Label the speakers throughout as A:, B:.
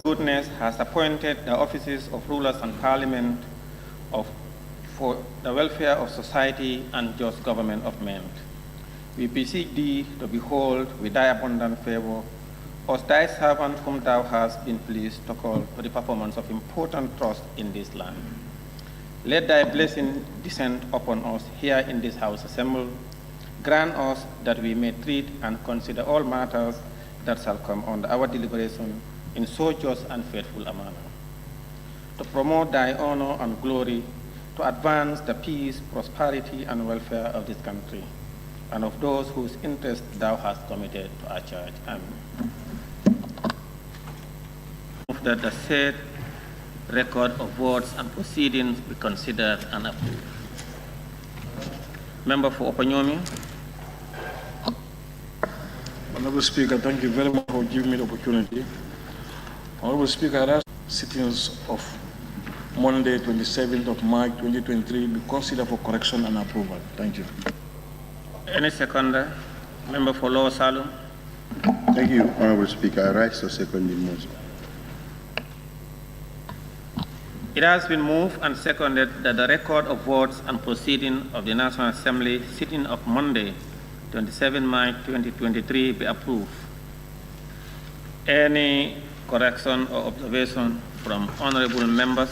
A: Goodness has appointed the offices of rulers and parliament for the welfare of society and just government of men. We beseech thee to behold with thy abundant favor us thy servant whom thou hast been pleased to call to the performance of important trust in this land. Let thy blessing descend upon us here in this house assembled. Grant us that we may treat and consider all matters that shall come under our deliberation in so just and faithful a manner, to promote thy honor and glory, to advance the peace, prosperity, and welfare of this country, and of those whose interest thou hast committed to our church. Amen. That the said record of votes and proceedings be considered and approved. Member for Opanyomi.
B: Honorable Speaker, thank you very much for giving me the opportunity. Honorable Speaker, I ask sittings of Monday, 27th of March 2023 be considered for correction and approval. Thank you.
A: Any seconder? Member for Lower Salum.
C: Thank you, Honorable Speaker. I rise to second the motion.
A: It has been moved and seconded that the record of votes and proceedings of the National Assembly sitting of Monday, 27 March 2023 be approved. Any correction or observation from honorable members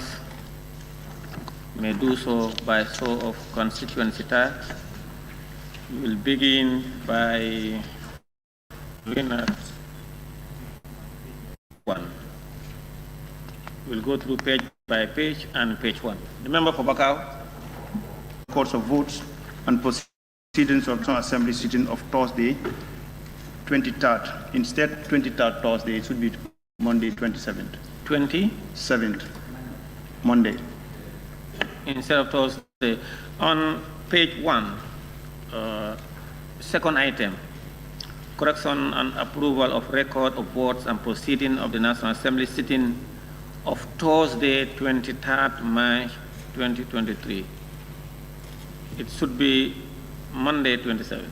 A: may do so by show of constituency type. We will begin by winner 1. We'll go through page by page and page 1. The member for Bakau.
D: Records of votes and proceedings of National Assembly sitting of Thursday, 23rd. Instead, 23rd Thursday, it should be Monday, 27th. 27th, Monday.
A: Instead of Thursday. On page 1, second item, correction and approval of record of votes and proceedings of the National Assembly sitting of Thursday, 23rd March 2023. It should be Monday, 27th.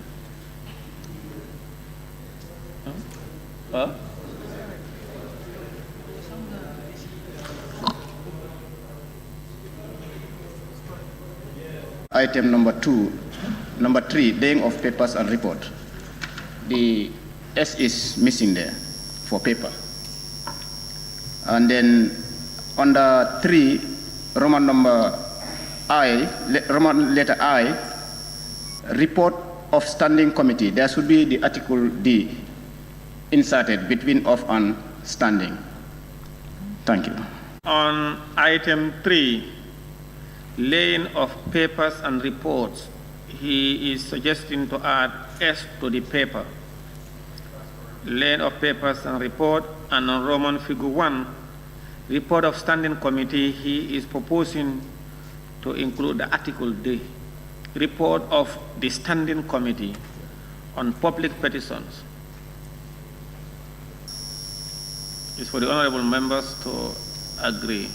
D: Item number 3, laying of papers and report. The S is missing there for paper. And then under 3, Roman letter I, report of standing committee. There should be the article D inserted between of and standing. Thank you.
A: On item 3, laying of papers and reports, he is suggesting to add S to the paper. Laying of papers and report, and on Roman figure 1, report of standing committee, he is proposing to include the article D, report of the standing committee on public petitions. It's for the honorable members to agree.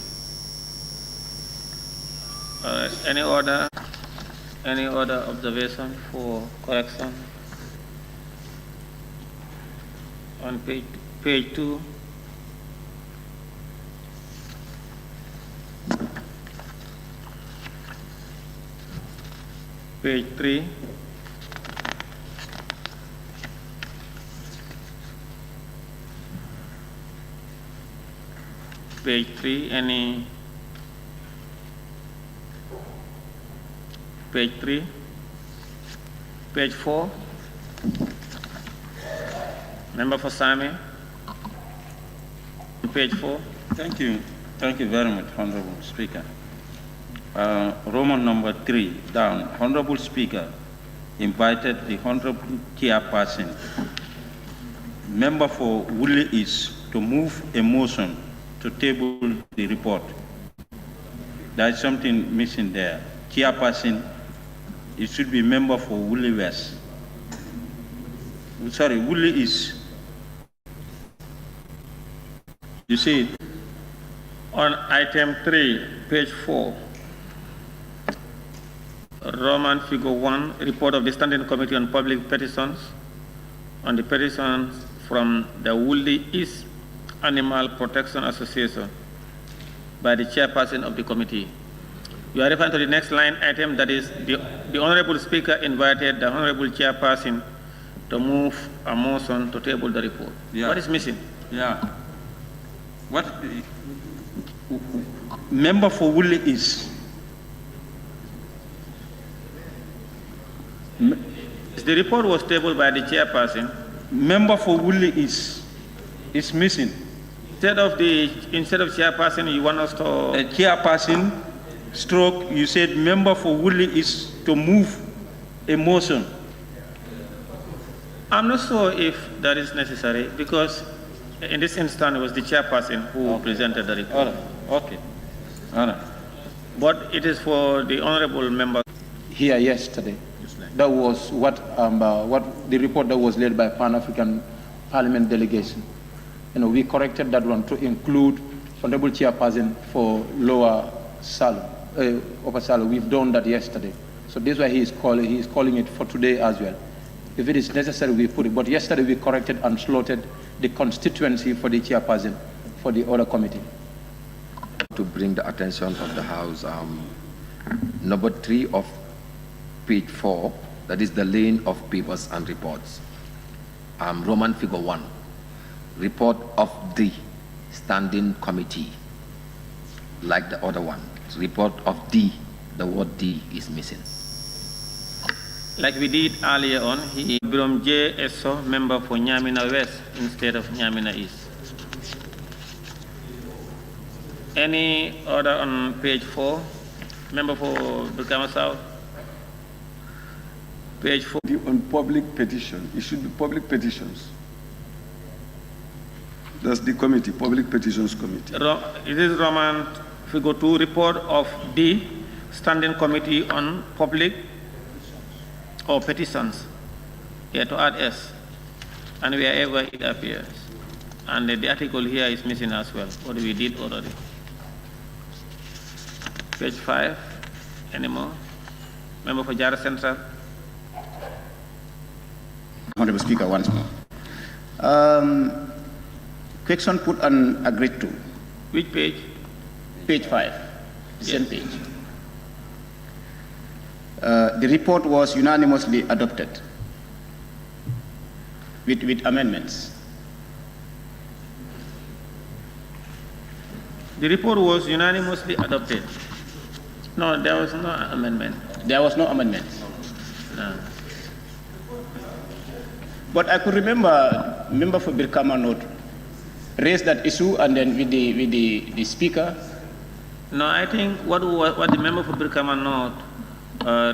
A: Any other observation for correction? On page 2. Page 3. Page 3, any? Page 3. Page 4. Member for Sami. Page 4.
E: Thank you. Thank you very much, Honorable Speaker. Roman number 3, down. Honorable Speaker invited the Honorable Chairperson, member for Woolly East, to move a motion to table the report. There is something missing there. Chairperson, it should be member for Woolly West. Sorry, Woolly East. You see it?
A: On item 3, page 4, Roman figure 1, report of the Standing Committee on Public Petitions on the petitions from the Woolly East Animal Protection Association by the chairperson of the committee. You are referring to the next line item, that is the Honorable Speaker invited the Honorable Chairperson to move a motion to table the report.
E: Yeah.
A: What is missing?
E: Yeah. What member for Woolly is?
A: The report was tabled by the chairperson.
E: Member for Woolly is missing.
A: Instead of chairperson, you want us to...
E: A chairperson stroke, you said member for Woolly is to move a motion.
A: I'm not sure if that is necessary, because in this instance it was the chairperson who presented the report.
E: All right. Okay. All right.
A: But it is for the honorable member.
F: Here yesterday. That was what the report that was led by Pan-African Parliament delegation. We corrected that one to include honorable chairperson for lower salary, upper salary. We've done that yesterday. So this is why he is calling it for today as well. If it is necessary, we put it. But yesterday we corrected and slotted the constituency for the chairperson for the other committee.
G: To bring the attention of the House, number 3 of page 4, that is the lane of papers and reports. Roman figure 1, report of the standing committee, like the other one. Report of D, the word D is missing.
A: Like we did earlier on, he Birom J. Esso, member for Nyamina West instead of Nyamina East. Any order on page 4? Member for Brikama South? Page 4.
H: On public petition, it should be public petitions. That's the committee, Public Petitions Committee.
A: It is Roman figure 2, report of D, Standing Committee on Public or Petitions. Here to add S, and wherever it appears. And the article here is missing as well, what we did already. Page 5, anymore? Member for Jara Central?
D: Honorable Speaker, once more. Question put on agreed to.
A: Which page?
D: Page 5, the same page. The report was unanimously adopted with amendments.
A: The report was unanimously adopted. No, there was no amendment.
D: There was no amendment.
A: No.
D: But I could remember member for Birkama North raised that issue, and then with the speaker.
A: No, I think what the member for Birkama North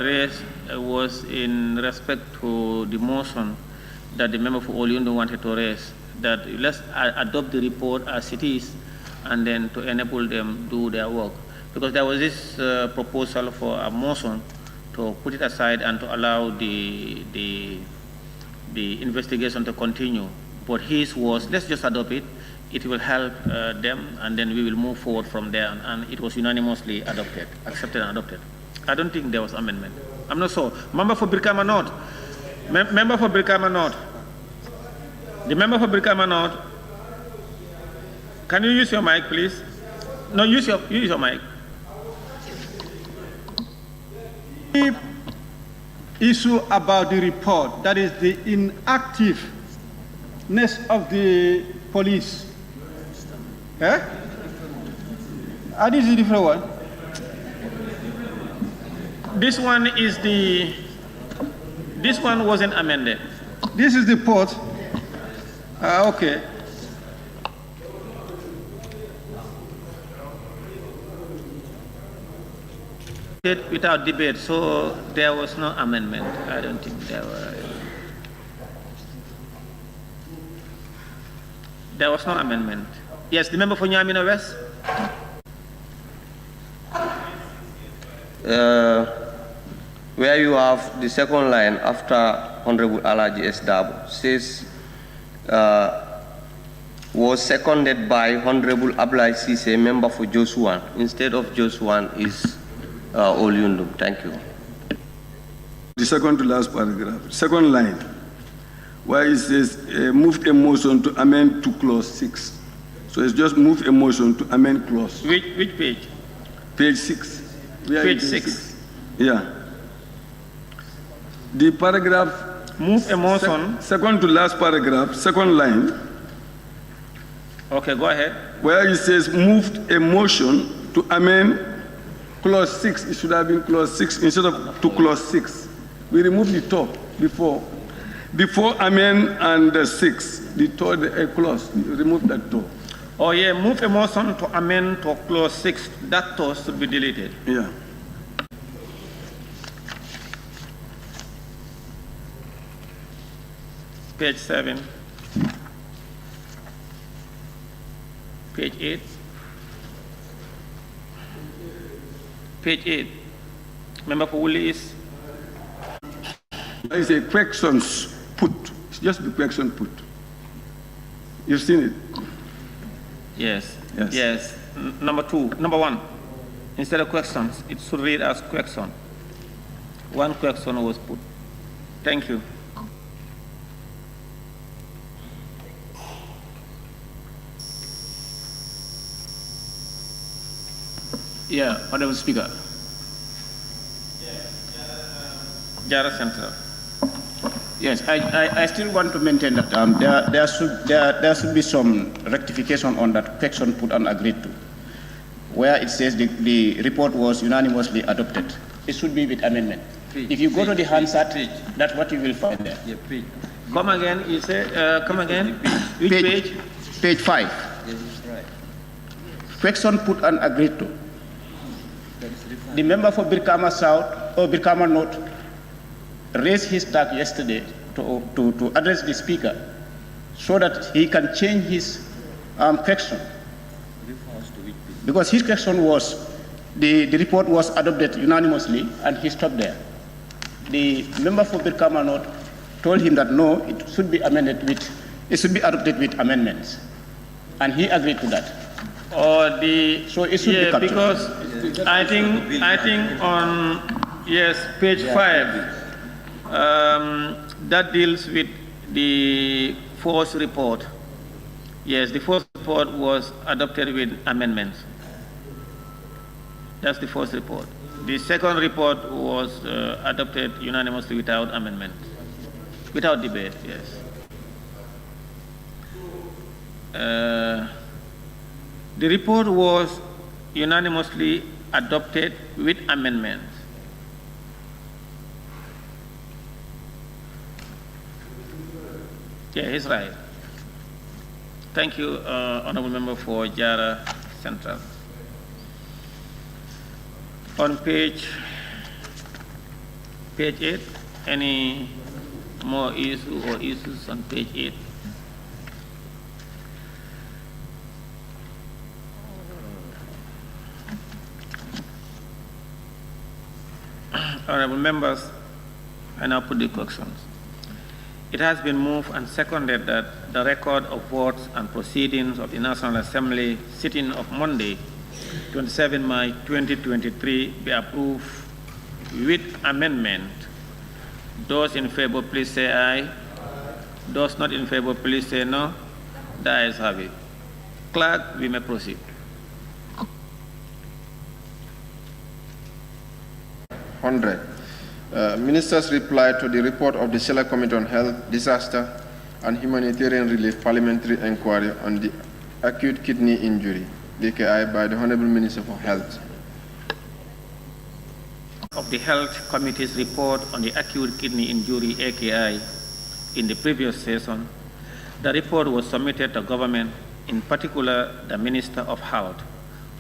A: raised was in respect to the motion that the member for Olyundo wanted to raise, that let's adopt the report as it is, and then to enable them do their work. Because there was this proposal for a motion to put it aside and to allow the investigation to continue. But his was, let's just adopt it. It will help them, and then we will move forward from there. And it was unanimously adopted, accepted and adopted. I don't think there was amendment. I'm not sure. Member for Birkama North. Member for Birkama North. The member for Birkama North. Can you use your mic, please? No, use your mic.
I: The issue about the report, that is the inactiveness of the police. Eh? This is a different one.
A: This one wasn't amended.
I: This is the report. Okay.
A: Without debate, so there was no amendment. I don't think there was no amendment. Yes, the member for Nyamina West.
J: Where you have the second line after Honorable Alaji S. Dabo says was seconded by Honorable Ablai Sise, member for Josuan. Instead of Josuan is Olyundum. Thank you.
H: The second to last paragraph, second line, where it says moved a motion to amend to clause 6. So it's just move a motion to amend clause.
A: Which page?
H: Page 6. We are in
A: Page 6.
H: Yeah. The paragraph.
A: Move a motion.
H: Second to last paragraph, second line.
A: Okay, go ahead.
H: Where it says moved a motion to amend clause 6. It should have been clause 6 instead of to clause 6. We removed the top before. Before amend and 6, the third clause, we removed that top.
A: Oh yeah, move a motion to amend to clause 6. That clause should be deleted.
H: Yeah.
A: Page 7. Page 8. Page 8. Member for Woolly is?
H: There is a questions put. It's just the question put. You've seen it?
A: Yes.
H: Yes.
A: Yes. Number 1. Instead of questions, it should read as question. One question was put. Thank you.
K: Yeah, Honorable Speaker.
A: Jara Central.
K: Yes, I still want to maintain that there should be some rectification on that question put and agreed to, where it says the report was unanimously adopted. It should be with amendment. If you go to the Hansard, that's what you will find there.
E: Yeah, page.
A: Come again, you say, come again. Which page?
K: Page 5.
E: Yes, it's right.
K: Question put and agreed to. The member for Birkama South or Birkama North raised his tag yesterday to address the speaker so that he can change his question. Because his question was, the report was adopted unanimously and he stopped there. The member for Birkama North told him that no, it should be adopted with amendments. And he agreed to that.
A: Or the
K: so it should be captured.
A: Because I think on page 5 that deals with the fourth report. Yes, the fourth report was adopted with amendments. That's the first report. The second report was adopted unanimously without amendment, without debate. Yes. The report was unanimously adopted with amendments. Yeah, he's right. Thank you, Honorable Member for Jara Central. On page 8, any more issues on page 8? Honorable members, I now put the questions. It has been moved and seconded that the record of votes and proceedings of the National Assembly sitting of Monday, 27 March 2023 be approved with amendment. Those in favor, please say aye. Those not in favor, please say no. The ayes have it. Clerk, we may proceed.
L: Minister's reply to the report of the Select Committee on Health, Disaster and Humanitarian Relief Parliamentary Inquiry on the Acute Kidney Injury, DKI, by the Honorable Minister for Health.
A: Of the Health Committee's report on the acute kidney injury, AKI, in the previous session, the report was submitted to government, in particular the Minister of Health,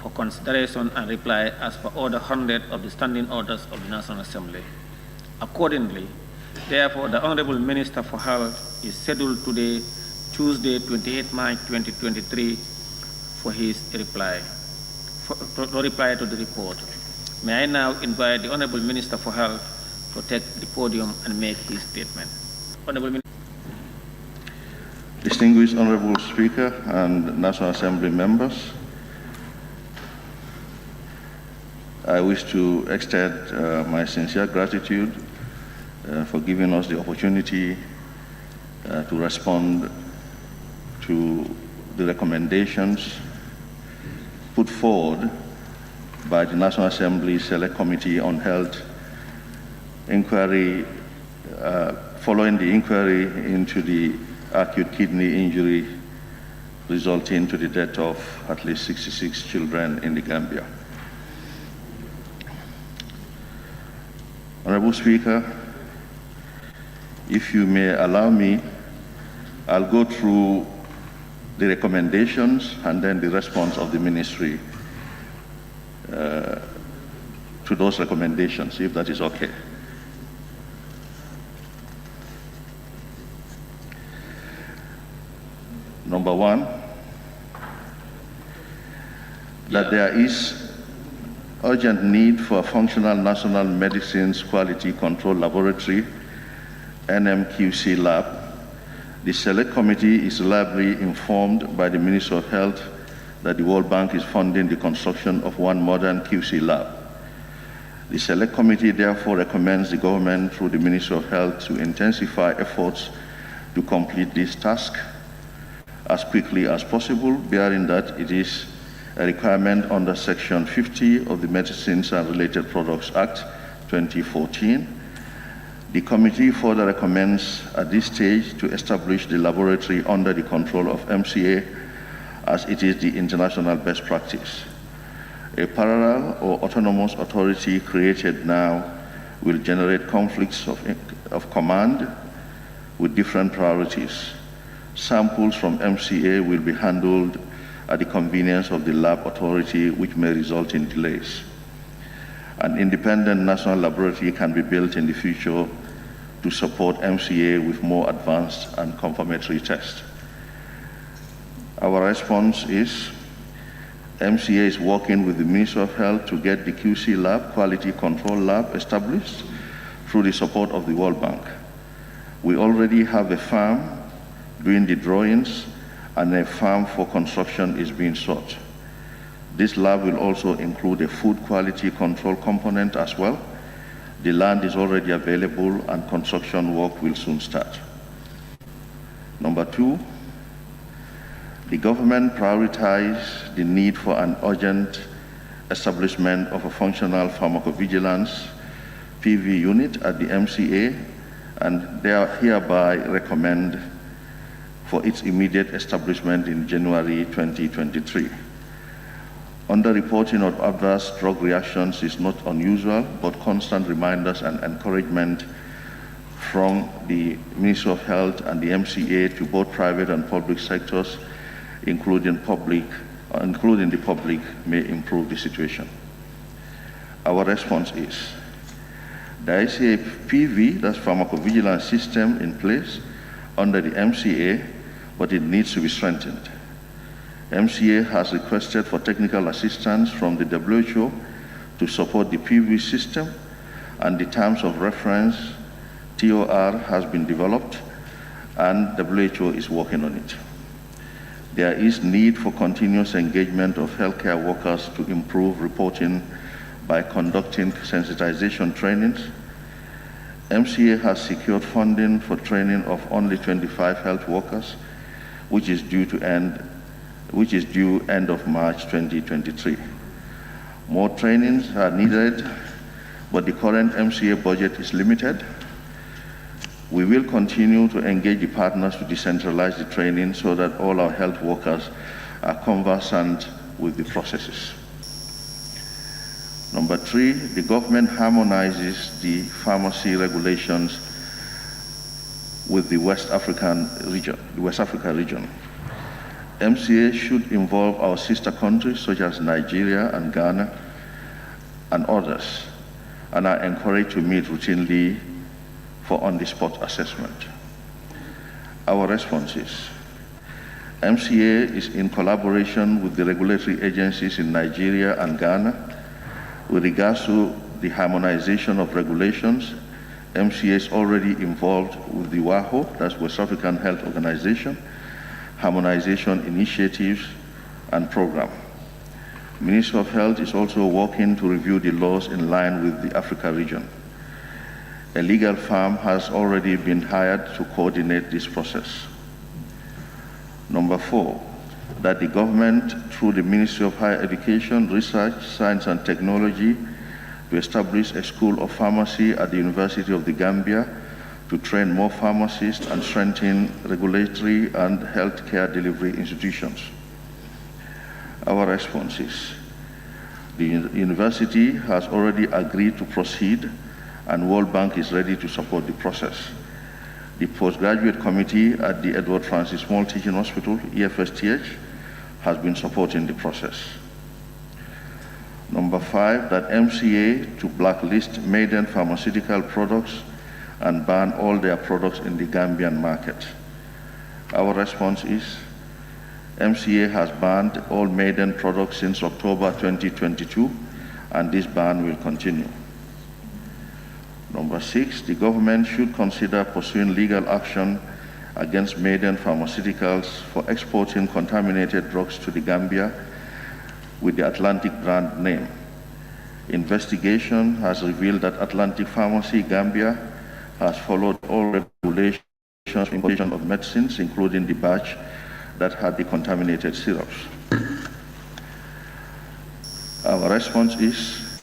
A: for consideration and reply as per Order 100 of the Standing Orders of the National Assembly. Accordingly, therefore, the Honorable Minister for Health is scheduled today, Tuesday, 28 March 2023, for his reply, to the report. May I now invite the Honorable Minister for Health to take the podium and make his statement. Honorable Minister.
M: Distinguished Honorable Speaker and National Assembly members, I wish to extend my sincere gratitude for giving us the opportunity to respond to the recommendations put forward by the National Assembly Select Committee on Health inquiry, following the inquiry into the acute kidney injury resulting to the death of at least 66 children in the Gambia. Honorable Speaker, if you may allow me, I'll go through the recommendations and then the response of the ministry to those recommendations, if that is okay. Number one, that there is urgent need for a functional National Medicines Quality Control Laboratory, NMQC lab. The Select Committee is reliably informed by the Ministry of Health that the World Bank is funding the construction of one modern QC lab. The Select Committee therefore recommends the government through the Ministry of Health to intensify efforts to complete this task as quickly as possible, bearing that it is a requirement under Section 50 of the Medicines and Related Products Act 2014. The committee further recommends at this stage to establish the laboratory under the control of MCA, as it is the international best practice. A parallel or autonomous authority created now will generate conflicts of command with different priorities. Samples from MCA will be handled at the convenience of the lab authority, which may result in delays. An independent national laboratory can be built in the future to support MCA with more advanced and confirmatory tests. Our response is MCA is working with the Ministry of Health to get the QC lab, Quality Control Lab, established through the support of the World Bank. We already have a farm doing the drawings, and a farm for construction is being sought. This lab will also include a food quality control component as well. The land is already available and construction work will soon start. Number two, the government prioritized the need for an urgent establishment of a functional pharmacovigilance PV unit at the MCA, and they hereby recommend for its immediate establishment in January 2023. Underreporting of adverse drug reactions is not unusual, but constant reminders and encouragement from the Ministry of Health and the MCA to both private and public sectors, including the public, may improve the situation. Our response is, there is a PV, that's pharmacovigilance system, in place under the MCA, but it needs to be strengthened. MCA has requested for technical assistance from the WHO to support the PV system, and the terms of reference, TOR, has been developed, and WHO is working on it. There is need for continuous engagement of healthcare workers to improve reporting by conducting sensitization trainings. MCA has secured funding for training of only 25 health workers, which is due end of March 2023. More trainings are needed, but the current MCA budget is limited. We will continue to engage the partners to decentralize the training so that all our health workers are conversant with the processes. Number three, the government harmonizes the pharmacy regulations with the West Africa region. MCA should involve our sister countries such as Nigeria and Ghana and others, and are encouraged to meet routinely for on-the-spot assessment. Our response is, MCA is in collaboration with the regulatory agencies in Nigeria and Ghana. With regards to the harmonization of regulations, MCA is already involved with the WAHO, that's West African Health Organization, harmonization initiatives and program. Ministry of Health is also working to review the laws in line with the Africa region. A legal firm has already been hired to coordinate this process. Number four, that the government, through the Ministry of Higher Education, Research, Science and Technology, to establish a school of pharmacy at the University of the Gambia to train more pharmacists and strengthen regulatory and healthcare delivery institutions. Our response is, the university has already agreed to proceed and World Bank is ready to support the process. The postgraduate committee at the Edward Francis Small Teaching Hospital, EFSTH, has been supporting the process. Number 5, that MCA to blacklist maiden pharmaceutical products and ban all their products in the Gambian market. Our response is, MCA has banned all maiden products since October 2022, and this ban will continue. Number 6, the government should consider pursuing legal action against maiden pharmaceuticals for exporting contaminated drugs to the Gambia with the Atlantic brand name. Investigation has revealed that Atlantic Pharmacy Gambia has followed all regulations for importation of medicines, including the batch that had the contaminated syrups. Our response is,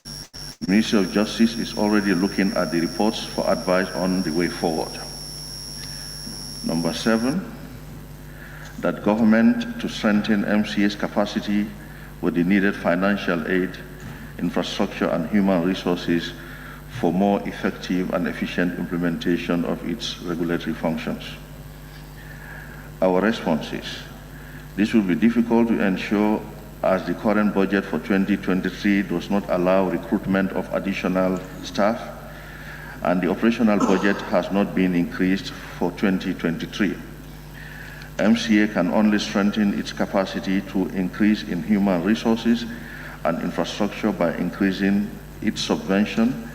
M: the Ministry of Justice is already looking at the reports for advice on the way forward. Number 7, that government to strengthen MCA's capacity with the needed financial aid, infrastructure and human resources for more effective and efficient implementation of its regulatory functions. Our response is, this will be difficult to ensure as the current budget for 2023 does not allow recruitment of additional staff and the operational budget has not been increased for 2023. MCA can only strengthen its capacity to increase in human resources and infrastructure by increasing its subvention,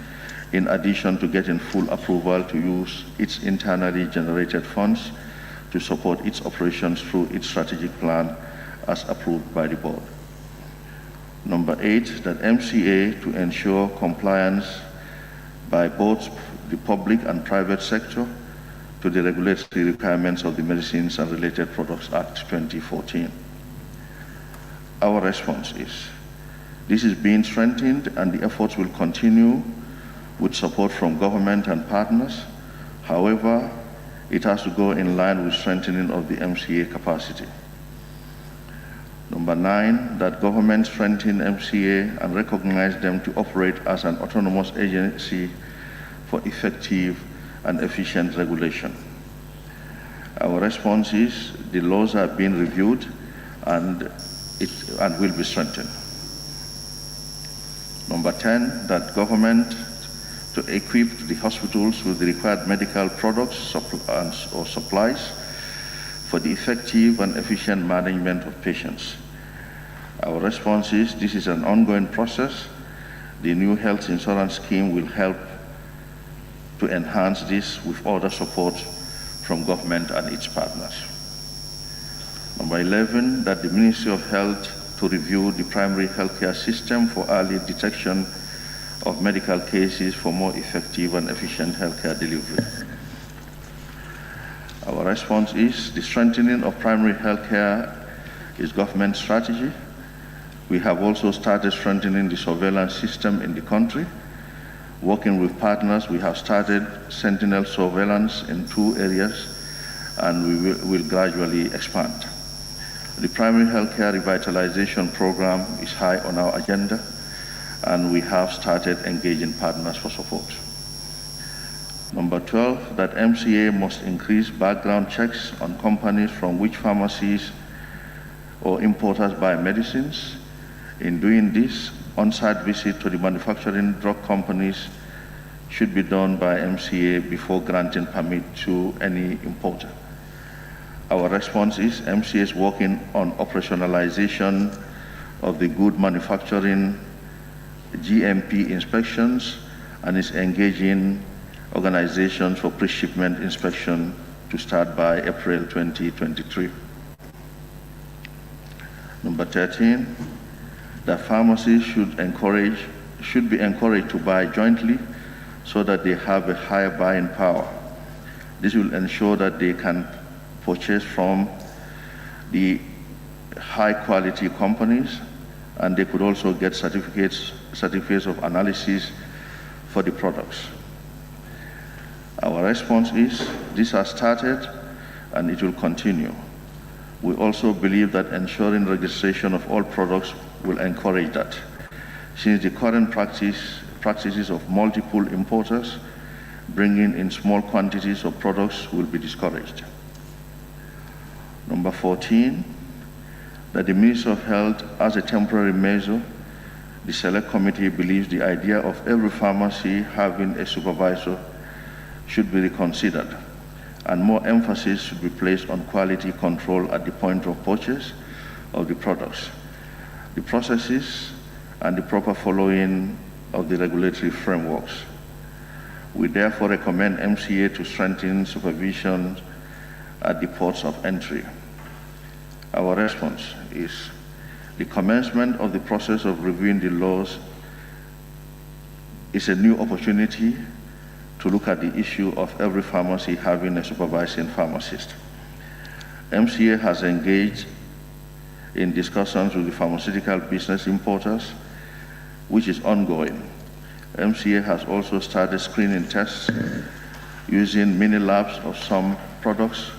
M: in addition to getting full approval to use its internally generated funds to support its operations through its strategic plan as approved by the board. Number 8, that MCA to ensure compliance by both the public and private sector to the regulatory requirements of the Medicines and Related Products Act 2014. Our response is, this is being strengthened and the efforts will continue with support from government and partners. However, it has to go in line with strengthening of the MCA capacity. Number 9, that government strengthen MCA and recognize them to operate as an autonomous agency for effective and efficient regulation. Our response is, the laws are being reviewed and will be strengthened. Number 10, that government to equip the hospitals with the required medical products or supplies for the effective and efficient management of patients. Our response is, this is an ongoing process. The new health insurance scheme will help to enhance this with other support from government and its partners. Number 11, that the Ministry of Health to review the primary healthcare system for early detection of medical cases for more effective and efficient healthcare delivery. Our response is, the strengthening of primary healthcare is government strategy. We have also started strengthening the surveillance system in the country. Working with partners, we have started sentinel surveillance in 2 areas, and we will gradually expand. The primary healthcare revitalization program is high on our agenda, and we have started engaging partners for support. Number 12, that MCA must increase background checks on companies from which pharmacies or importers buy medicines. In doing this, on-site visit to the manufacturing drug companies should be done by MCA before granting permit to any importer. Our response is, MCA is working on operationalization of the good manufacturing GMP inspections and is engaging organizations for pre-shipment inspection to start by April 2023. Number 13, that pharmacies should be encouraged to buy jointly so that they have a higher buying power. This will ensure that they can purchase from the high-quality companies, and they could also get certificates of analysis for the products. Our response is, this has started and it will continue. We also believe that ensuring registration of all products will encourage that, since the current practices of multiple importers bringing in small quantities of products will be discouraged. Number 14, that the Ministry of Health, as a temporary measure, the Select Committee believes the idea of every pharmacy having a supervisor should be reconsidered, and more emphasis should be placed on quality control at the point of purchase of the products, the processes, and the proper following of the regulatory frameworks. We therefore recommend MCA to strengthen supervision at the ports of entry. Our response is the commencement of the process of reviewing the laws is a new opportunity to look at the issue of every pharmacy having a supervising pharmacist. MCA has engaged in discussions with the pharmaceutical business importers, which is ongoing. MCA has also started screening tests using mini labs of some products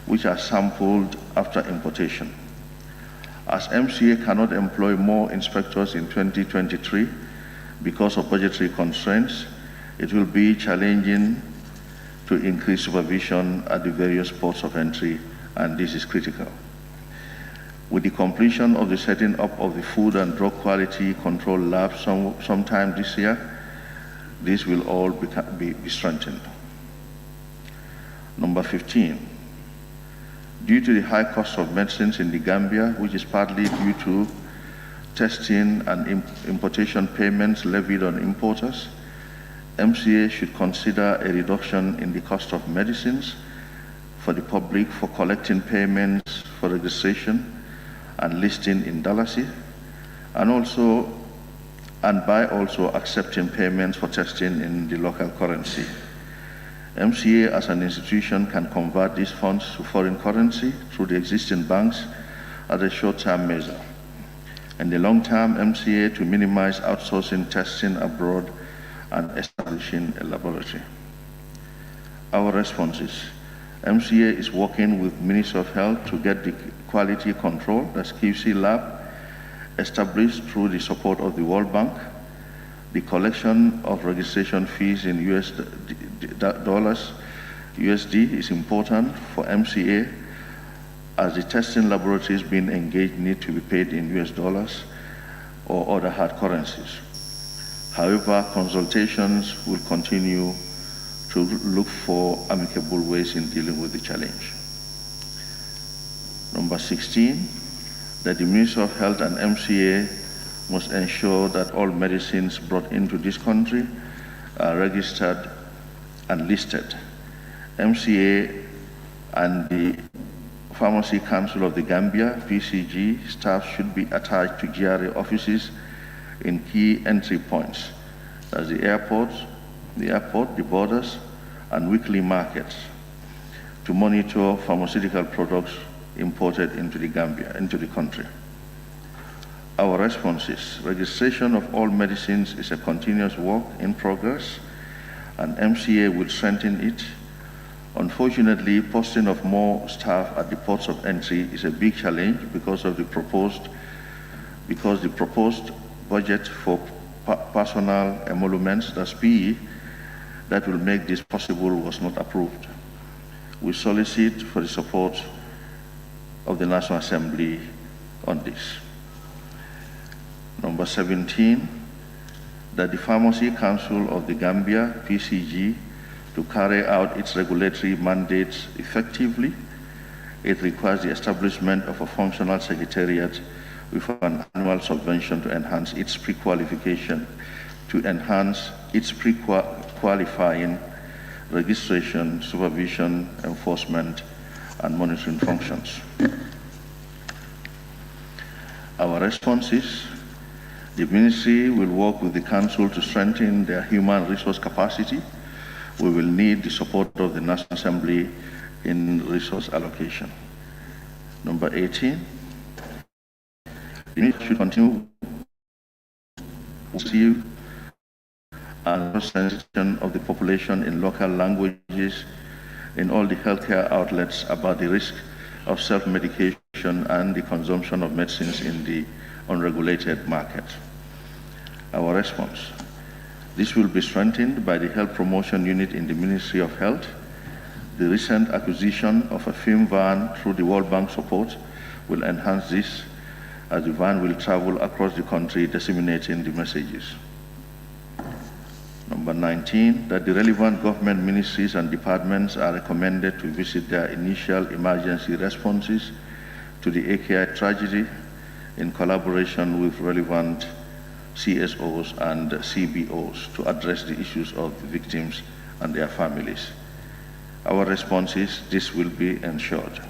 M: which are sampled after importation. As MCA cannot employ more inspectors in 2023 because of budgetary constraints, it will be challenging to increase supervision at the various ports of entry, and this is critical. With the completion of the setting up of the Food and Drug Quality Control Lab sometime this year, this will all be strengthened. Number 15, due to the high cost of medicines in the Gambia, which is partly due to testing and importation payments levied on importers, MCA should consider a reduction in the cost of medicines for the public for collecting payments for registration and listing in Dalasi, and by also accepting payments for testing in the local currency. MCA as an institution can convert these funds to foreign currency through the existing banks as a short-term measure. In the long term, MCA to minimize outsourcing testing abroad and establishing a laboratory. Our response is, MCA is working with Ministry of Health to get the quality control, that's QC lab, established through the support of the World Bank. The collection of registration fees in US dollars, USD, is important for MCA, as the testing laboratories being engaged need to be paid in US dollars or other hard currencies. However, consultations will continue to look for amicable ways in dealing with the challenge. Number 16, that the Ministry of Health and MCA must ensure that all medicines brought into this country are registered and listed. MCA and the Pharmacy Council of the Gambia, PCG, staff should be attached to GRA offices in key entry points, as the airport, the borders, and weekly markets, to monitor pharmaceutical products imported into the Gambia, into the country. Our response is, registration of all medicines is a continuous work in progress, and MCA will strengthen it. Unfortunately, posting of more staff at the ports of entry is a big challenge because the proposed budget for personal emoluments, that's PE, that will make this possible was not approved. We solicit for the support of the National Assembly on this. Number 17, that the Pharmacy Council of the Gambia, PCG, to carry out its regulatory mandates effectively, it requires the establishment of a functional secretariat with an annual subvention to enhance its pre-qualification, qualifying, registration, supervision, enforcement, and monitoring functions. Our response is, the Ministry will work with the Council to strengthen their human resource capacity. We will need the support of the National Assembly in resource allocation. Number 18, The ministry should continue to receive and sensitization of the population in local languages in all the healthcare outlets about the risk of self-medication and the consumption of medicines in the unregulated market. Our response: this will be strengthened by the Health Promotion Unit in the Ministry of Health. The recent acquisition of a film van through the World Bank support will enhance this, as the van will travel across the country disseminating the messages. Number 19, that the relevant government ministries and departments are recommended to visit their initial emergency responses to the AKI tragedy in collaboration with relevant CSOs and CBOs to address the issues of the victims and their families. Our response is this will be ensured.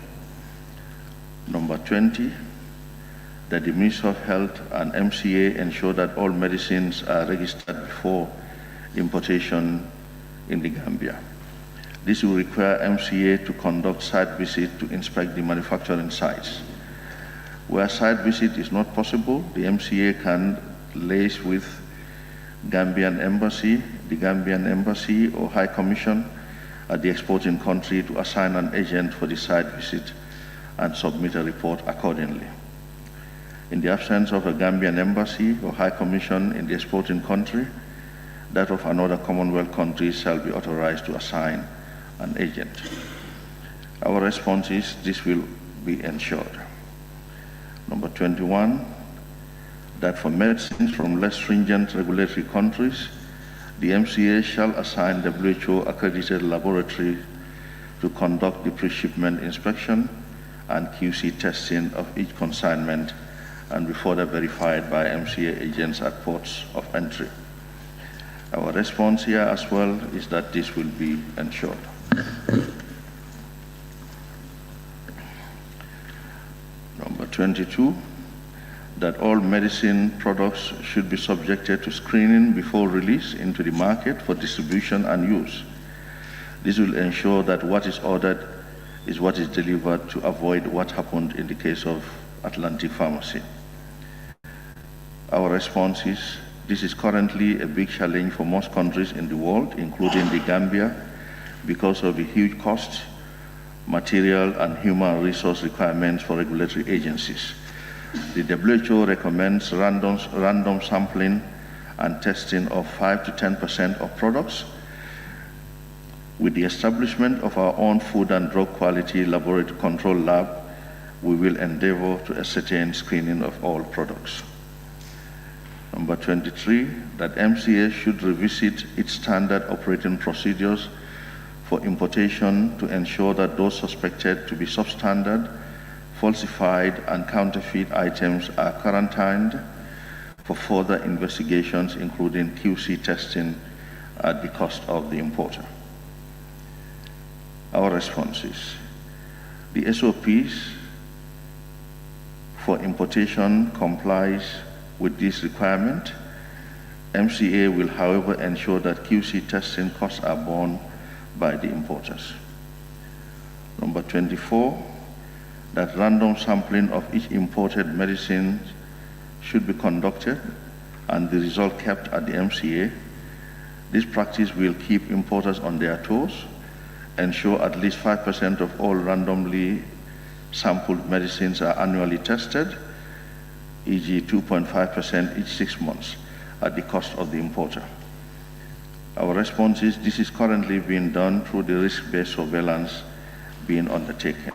M: Number 20, that the Ministry of Health and MCA ensure that all medicines are registered before importation in the Gambia. This will require MCA to conduct site visits to inspect the manufacturing sites. Where site visit is not possible, the MCA can liaise with Gambian Embassy, the Gambian Embassy or High Commission at the exporting country to assign an agent for the site visit and submit a report accordingly. In the absence of a Gambian Embassy or High Commission in the exporting country, that of another Commonwealth country shall be authorized to assign an agent. Our response is this will be ensured. Number 21, that for medicines from less stringent regulatory countries, the MCA shall assign WHO accredited laboratory to conduct the pre-shipment inspection and QC testing of each consignment and be further verified by MCA agents at ports of entry. Our response here as well is that this will be ensured. Number 22, that all medicine products should be subjected to screening before release into the market for distribution and use. This will ensure that what is ordered is what is delivered, to avoid what happened in the case of Atlantic Pharmacy. Our response is this is currently a big challenge for most countries in the world, including the Gambia, because of the huge costs, material and human resource requirements for regulatory agencies. The WHO recommends random sampling and testing of 5 to 10% of products. With the establishment of our own food and drug quality laboratory control lab, we will endeavor to ascertain screening of all products. Number 23, that MCA should revisit its standard operating procedures for importation to ensure that those suspected to be substandard, falsified and counterfeit items are quarantined for further investigations, including QC testing at the cost of the importer. Our responses: the SOPs for importation complies with this requirement. MCA will, however, ensure that QC testing costs are borne by the importers. Number 24, that random sampling of each imported medicine should be conducted and the result kept at the MCA. This practice will keep importers on their toes, ensure at least 5% of all randomly sampled medicines are annually tested, e.g. 2.5% each 6 months at the cost of the importer. Our response is this is currently being done through the risk-based surveillance being undertaken.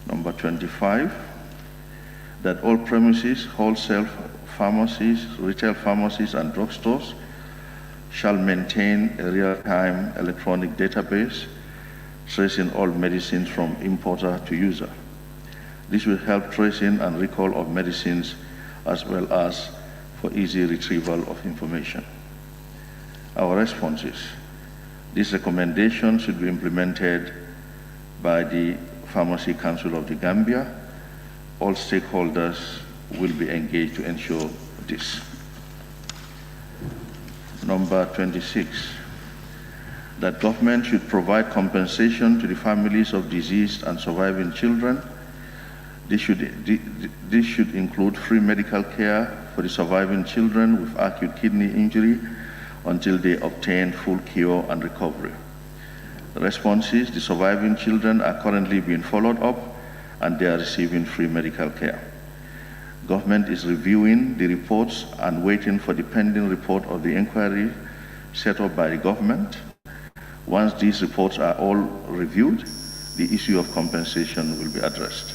M: Number 25, that all premises, wholesale pharmacies, retail pharmacies and drugstores shall maintain a real-time electronic database tracing all medicines from importer to user. This will help tracing and recall of medicines as well as for easy retrieval of information. Our response is this recommendation should be implemented by the Pharmacy Council of the Gambia. All stakeholders will be engaged to ensure this. Number 26, that government should provide compensation to the families of deceased and surviving children This should include free medical care for the surviving children with acute kidney injury until they obtain full cure and recovery. The response is the surviving children are currently being followed up and they are receiving free medical care. Government is reviewing the reports and waiting for the pending report of the inquiry set up by the government. Once these reports are all reviewed, the issue of compensation will be addressed.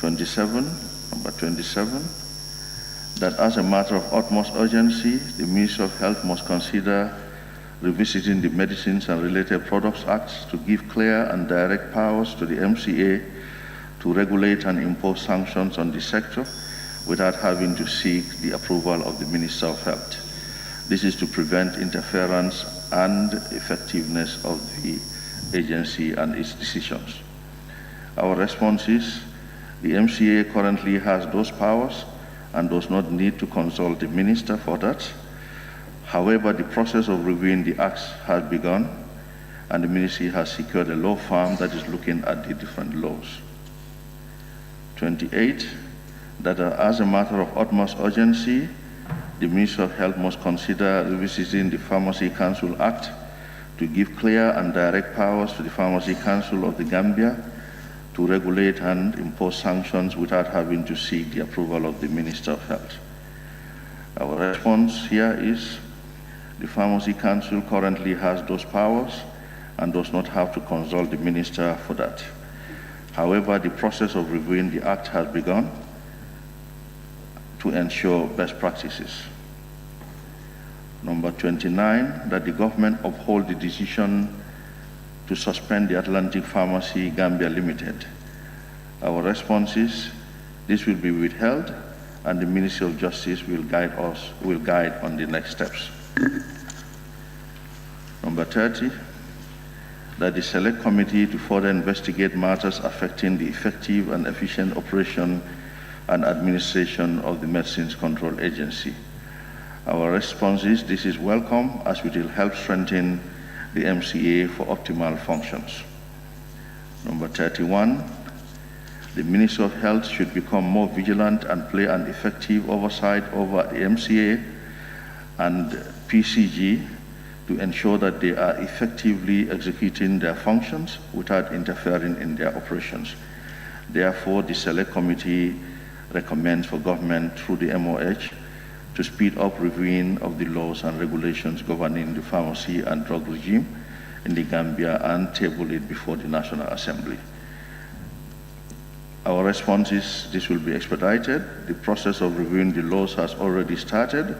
M: Number 27, that as a matter of utmost urgency, the Ministry of Health must consider revisiting the Medicines and Related Products Act to give clear and direct powers to the MCA to regulate and impose sanctions on the sector without having to seek the approval of the Minister of Health. This is to prevent interference and effectiveness of the agency and its decisions. Our response is the MCA currently has those powers and does not need to consult the Minister for that. However, the process of reviewing the acts has begun and the Ministry has secured a law firm that is looking at the different laws. 28, that as a matter of utmost urgency, the Ministry of Health must consider revisiting the Pharmacy Council Act to give clear and direct powers to the Pharmacy Council of the Gambia to regulate and impose sanctions without having to seek the approval of the Minister of Health. Our response here is the Pharmacy Council currently has those powers and does not have to consult the Minister for that. However, the process of reviewing the Act has begun to ensure best practices. Number 29, that the government uphold the decision to suspend the Atlantic Pharmacy Gambia Limited. Our response is this will be withheld and the Ministry of Justice will guide on the next steps. Number 30, that the Select Committee to further investigate matters affecting the effective and efficient operation and administration of the Medicines Control Agency. Our response is this is welcome as it will help strengthen the MCA for optimal functions. Number 31, the Ministry of Health should become more vigilant and play an effective oversight over the MCA and PCG to ensure that they are effectively executing their functions without interfering in their operations. Therefore, the Select Committee recommends for government through the MOH to speed up reviewing of the laws and regulations governing the pharmacy and drug regime in the Gambia and table it before the National Assembly. Our response is this will be expedited. The process of reviewing the laws has already started.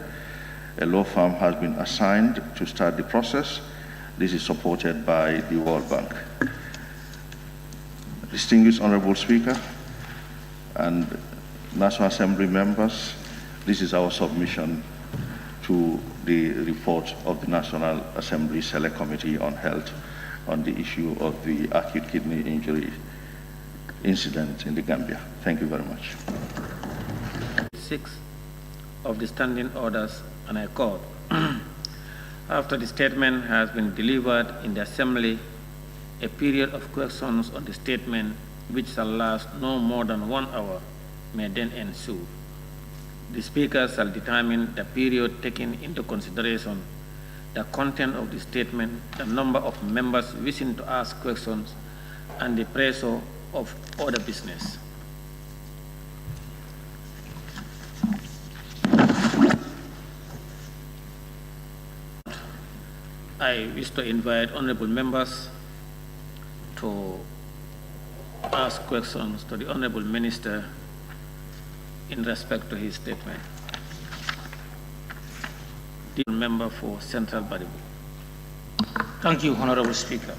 M: A law firm has been assigned to start the process. This is supported by the World Bank. Distinguished Honorable Speaker and National Assembly members, this is our submission to the report of the National Assembly Select Committee on Health on the issue of the acute kidney injury incident in the Gambia. Thank you very much.
A: 6 of the standing orders, and I quote, after the statement has been delivered in the Assembly, a period of questions on the statement, which shall last no more than 1 hour, may then ensue. The Speaker shall determine the period taking into consideration the content of the statement, the number of members wishing to ask questions, and the pressure of other business. I wish to invite honorable members to ask questions to the Honorable Minister in respect to his statement. The member for Central Baribu.
N: Thank you, Honorable Speaker.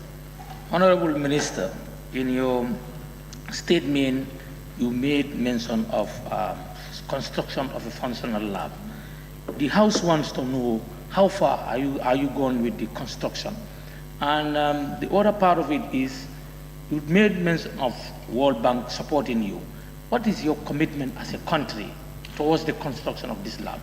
N: Honorable Minister, in your statement, you made mention of construction of a functional lab. The House wants to know how far are you going with the construction? And the other part of it is, you made mention of World Bank supporting you. What is your commitment as a country towards the construction of this lab?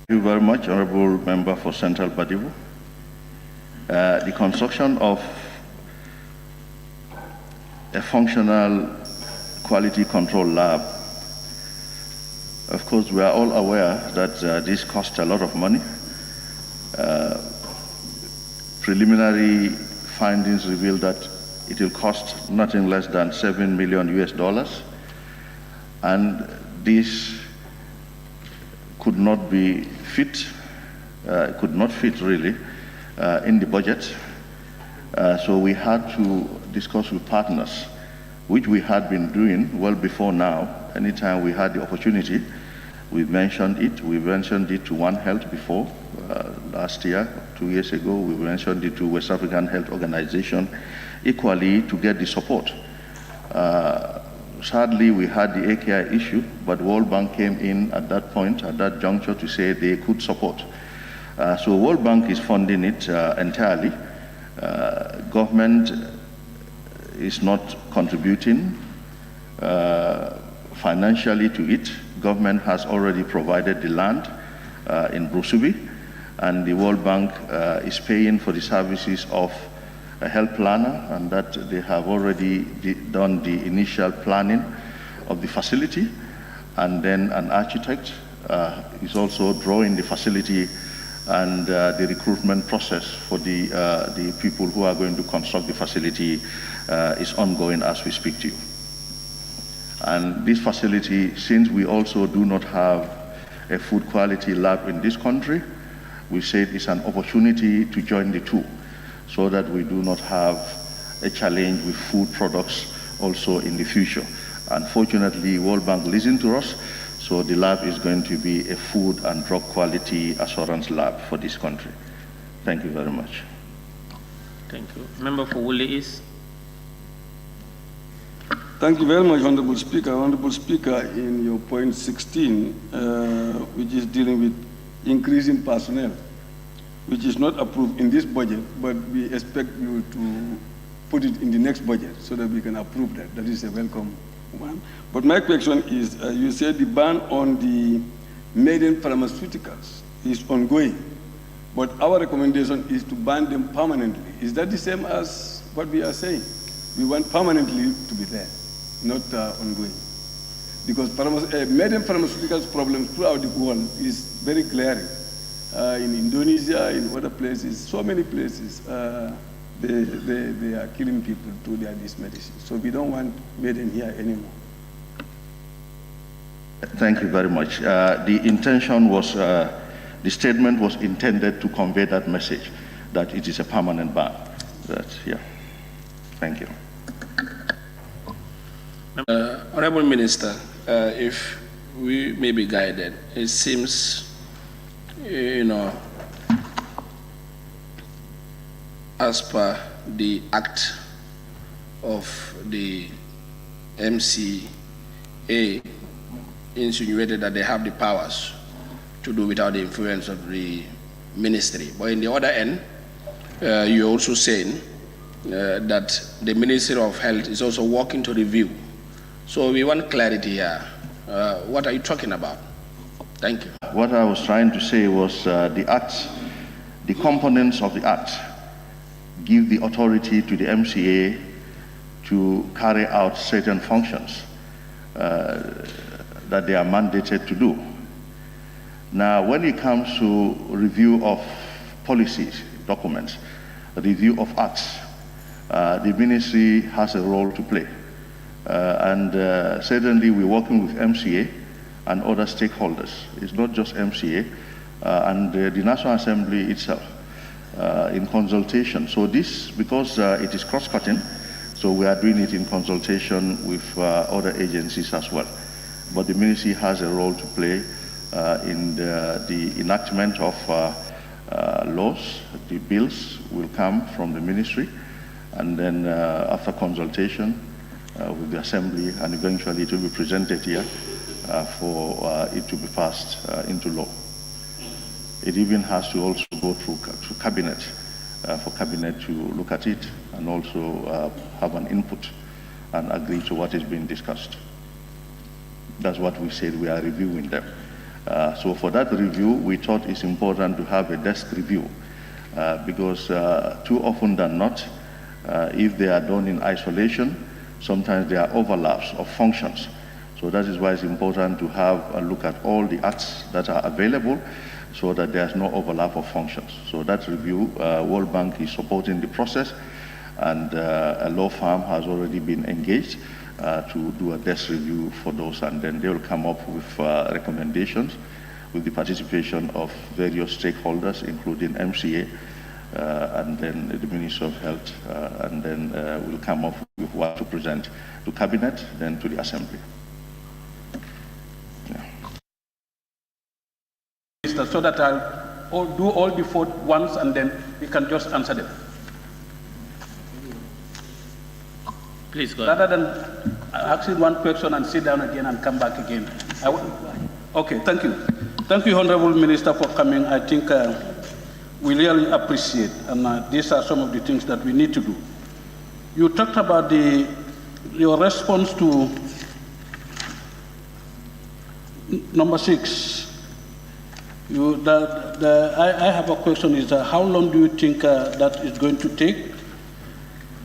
M: Thank you very much, Honorable Member for Central Badibu. the construction of a functional quality control lab. Of course, we are all aware that this costs a lot of money. Preliminary findings reveal that it will cost nothing less than $7 million US, and this could not be fit, could not fit really in the budget. So we had to discuss with partners, which we had been doing well before now. Anytime we had the opportunity, we mentioned it. We mentioned it to One Health before, last year, 2 years ago. We mentioned it to West African Health Organization, equally to get the support. Sadly, we had the AKI issue, but World Bank came in at that point, at that juncture, to say they could support. So World Bank is funding it entirely. Government is not contributing financially to it. Government has already provided the land in Brusubi, and the World Bank is paying for the services of a health planner, and that they have already done the initial planning of the facility, and then an architect is also drawing the facility, and the recruitment process for the people who are going to construct the facility is ongoing as we speak to you. And this facility, since we also do not have a food quality lab in this country, we said it's an opportunity to join the two, so that we do not have a challenge with food products also in the future. Unfortunately, World Bank listened to us, so the lab is going to be a food and drug quality assurance lab for this country. Thank you very much.
A: Thank you. Member for Woolly East.
H: Thank you very much, Honorable Speaker. Honorable Speaker, in your point 16, which is dealing with increasing personnel, which is not approved in this budget, but we expect you to put it in the next budget so that we can approve that. That is a welcome one. But my question is, you said the ban on the maiden pharmaceuticals is ongoing, but our recommendation is to ban them permanently. Is that the same as what we are saying? We want permanently to be there, not ongoing. Because maiden pharmaceuticals problem throughout the world is very glaring. In Indonesia, in other places, so many places, they are killing people through this medicine. So we don't want maiden here anymore.
M: Thank you very much. The intention was, the statement was intended to convey that message, that it is a permanent ban. Yeah. Thank you.
O: Honorable Minister, if we may be guided, it seems, as per the act of the MCA, insinuated that they have the powers to do without the influence of the ministry. But in the other end, you're also saying that the Ministry of Health is also working to review. So we want clarity here. What are you talking about? Thank you.
M: What I was trying to say was the act, the components of the act give the authority to the MCA to carry out certain functions that they are mandated to do. Now, when it comes to review of policies, documents, review of acts, the ministry has a role to play. And certainly we're working with MCA and other stakeholders. It's not just MCA and the National Assembly itself in consultation. So this, because it is cross-cutting, so we are doing it in consultation with other agencies as well. But the ministry has a role to play in the enactment of laws. The bills will come from the ministry, and then after consultation with the Assembly, and eventually it will be presented here for it to be passed into law. It even has to also go through to Cabinet, for Cabinet to look at it and also have an input and agree to what is being discussed. That's what we said, we are reviewing them. So for that review, we thought it's important to have a desk review because too often than not, if they are done in isolation, sometimes there are overlaps of functions. So that is why it's important to have a look at all the acts that are available so that there's no overlap of functions. So that review, World Bank is supporting the process, and a law firm has already been engaged to do a desk review for those, and then they will come up with recommendations with the participation of various stakeholders, including MCA, and then the Ministry of Health, and then we'll come up with what to present to Cabinet, then to the Assembly.
I: So that I'll do all the four once and then we can just answer them.
N: Please go ahead.
I: Rather than asking one question and sit down again and come back again. Okay, thank you. Thank you, Honorable Minister, for coming. I think we really appreciate, and these are some of the things that we need to do. You talked about your response to number 6. I have a question, is how long do you think that is going to take?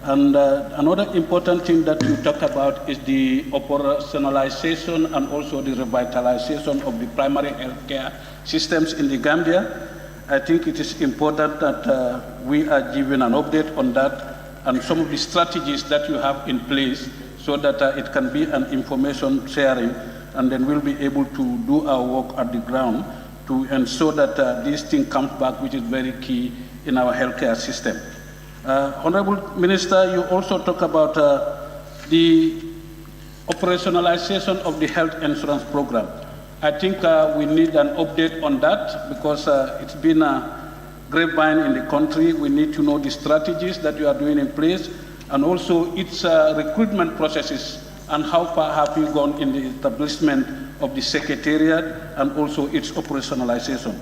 I: And another important thing that you talked about is the operationalization and also the revitalization of the primary health care systems in the Gambia. I think it is important that we are given an update on that and some of the strategies that you have in place so that it can be an information sharing, and then we'll be able to do our work at the ground to ensure that this thing comes back, which is very key in our healthcare system. Honorable Minister, you also talk about the operationalization of the health insurance program. I think we need an update on that because it's been a grapevine in the country. We need to know the strategies that you are doing in place and also its recruitment processes and how far have you gone in the establishment of the Secretariat and also its operationalization.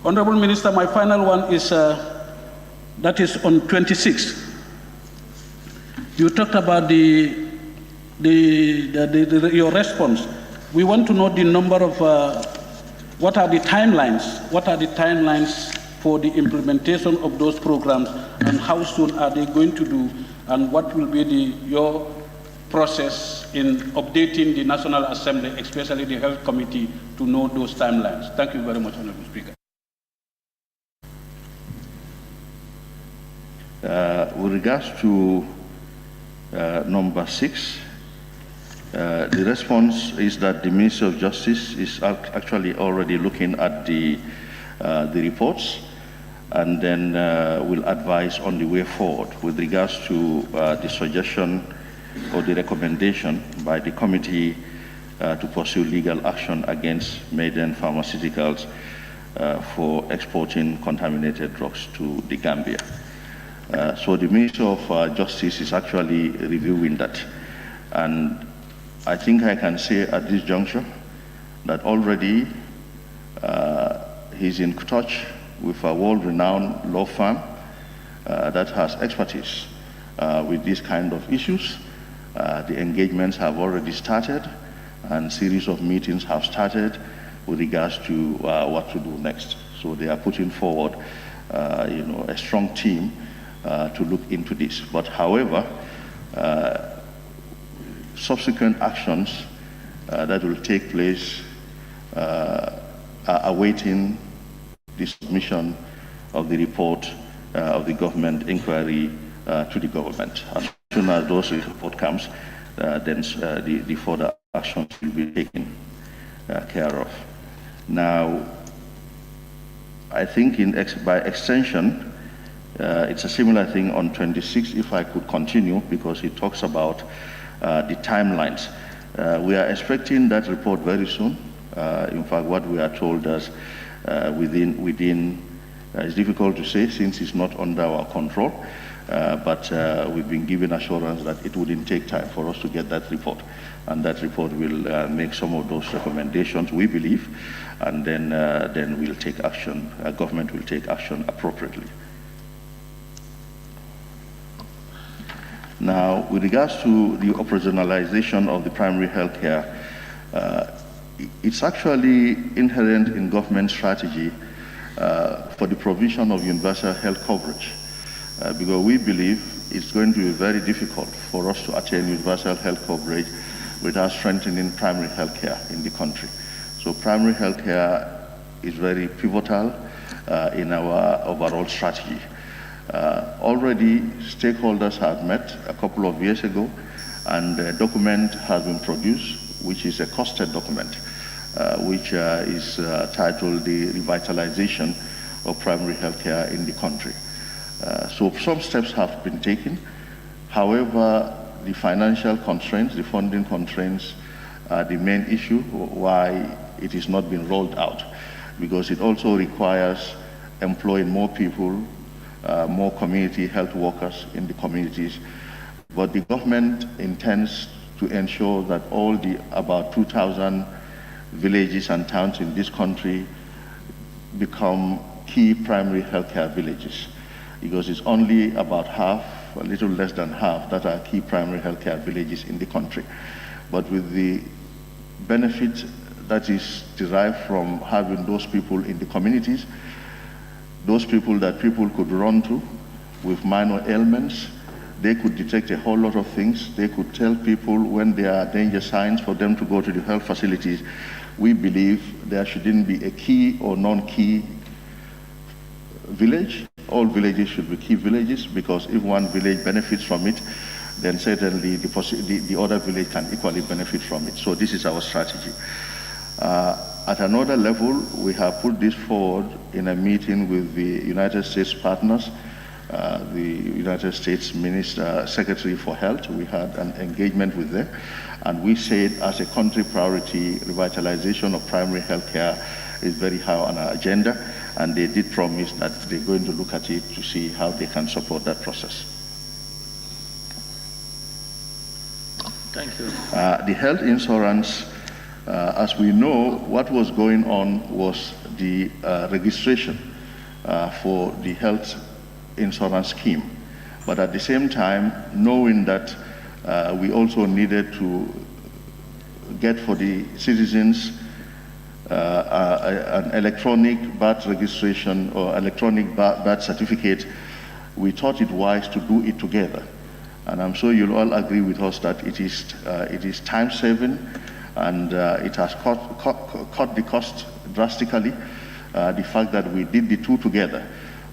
I: Honorable Minister, my final one is that is on 26. You talked about your response. We want to know the number of, what are the timelines? What are the timelines for the implementation of those programs and how soon are they going to do, and what will be your process in updating the National Assembly, especially the Health Committee, to know those timelines? Thank you very much, Honorable Speaker.
M: With regards to number 6, the response is that the Ministry of Justice is actually already looking at the reports, and then will advise on the way forward with regards to the suggestion or the recommendation by the committee to pursue legal action against Maiden Pharmaceuticals for exporting contaminated drugs to the Gambia. So the Ministry of Justice is actually reviewing that. And I think I can say at this juncture that already he's in touch with a world-renowned law firm that has expertise with these kind of issues. The engagements have already started, and series of meetings have started with regards to what to do next. So they are putting forward, a strong team to look into this. But however, subsequent actions that will take place are awaiting the submission of the report of the government inquiry to the government. As soon as those report comes, then the further actions will be taken care of. Now, I think by extension, it's a similar thing on 26, if I could continue, because it talks about the timelines. We are expecting that report very soon. In fact, what we are told is within it's difficult to say since it's not under our control, but we've been given assurance that it wouldn't take time for us to get that report. And that report will make some of those recommendations, we believe, and then we'll take action, government will take action appropriately. Now, with regards to the operationalization of the primary health care, it's actually inherent in government strategy for the provision of universal health coverage, because we believe it's going to be very difficult for us to attain universal health coverage without strengthening primary health care in the country. So primary health care is very pivotal in our overall strategy. Already, stakeholders have met a couple of years ago, and a document has been produced, which is a costed document, which is titled The Revitalization of Primary Health Care in the Country. So some steps have been taken. However, the financial constraints, the funding constraints, are the main issue why it is not being rolled out, because it also requires employing more people, more community health workers in the communities. But the government intends to ensure that all the about 2,000 villages and towns in this country become key primary healthcare villages, because it's only about half, a little less than half, that are key primary healthcare villages in the country. But with the benefit that is derived from having those people in the communities, those people that people could run to with minor ailments, they could detect a whole lot of things. They could tell people when there are danger signs for them to go to the health facilities. We believe there shouldn't be a key or non-key village. All villages should be key villages, because if one village benefits from it, then certainly the other village can equally benefit from it. So this is our strategy. At another level, we have put this forward in a meeting with the United States partners, the United States Secretary for Health. We had an engagement with them, and we said as a country priority, revitalization of primary health care is very high on our agenda, and they did promise that they're going to look at it to see how they can support that process.
A: Thank you.
M: The health insurance, as we know, what was going on was the registration for the health insurance scheme. But at the same time, knowing that we also needed to get for the citizens an electronic birth registration or electronic birth certificate, we thought it wise to do it together. And I'm sure you'll all agree with us that it is time-saving, and it has cut the cost drastically, the fact that we did the two together.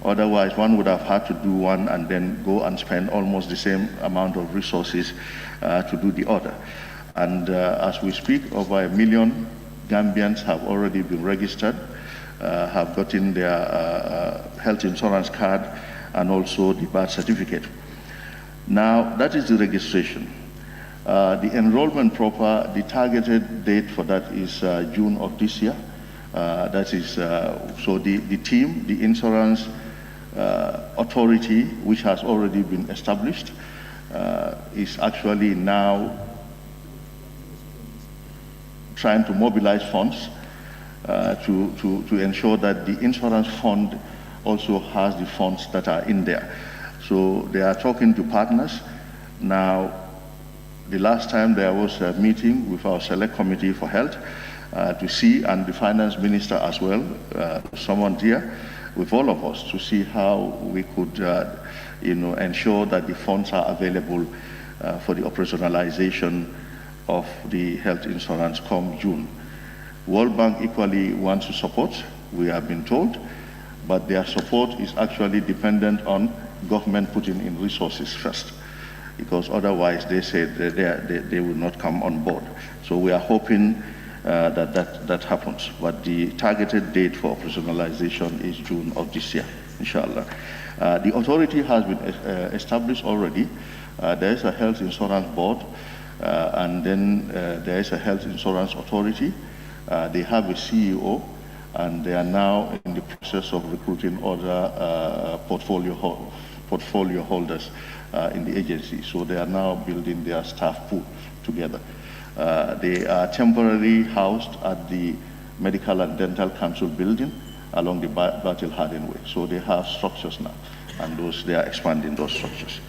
M: Otherwise, one would have had to do one and then go and spend almost the same amount of resources to do the other. And as we speak, over 1 million Gambians have already been registered, have gotten their health insurance card and also the birth certificate. Now, that is the registration. The enrollment proper, the targeted date for that is June of this year. That is, so the team, the insurance authority, which has already been established, is actually now trying to mobilize funds to ensure that the insurance fund also has the funds that are in there. So they are talking to partners. Now, the last time there was a meeting with our select committee for health to see, and the finance minister as well, someone here, with all of us to see how we could ensure that the funds are available for the operationalization of the health insurance come June. World Bank equally wants to support, we have been told, but their support is actually dependent on government putting in resources first, because otherwise they say that they will not come on board. So we are hoping that happens, but the targeted date for operationalization is June of this year, inshallah. The authority has been established already. There is a health insurance board, and then there is a health insurance authority. They have a CEO, and they are now in the process of recruiting other portfolio holders in the agency. So they are now building their staff pool together. They are temporarily housed at the Medical and Dental Council building along the Battle Harding Way. So they have structures now, and they are expanding those structures.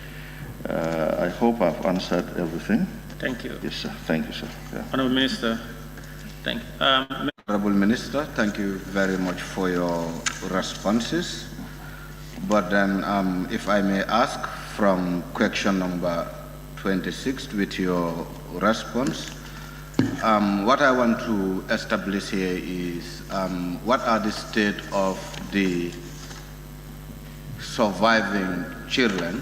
M: I hope I've answered everything.
A: Thank you.
M: Yes, sir. Thank you, sir. Yeah.
A: Honourable Minister, thank you.
P: Honorable Minister, thank you very much for your responses. But then, if I may ask, from question number 26 with your response, what I want to establish here is what are the state of the surviving children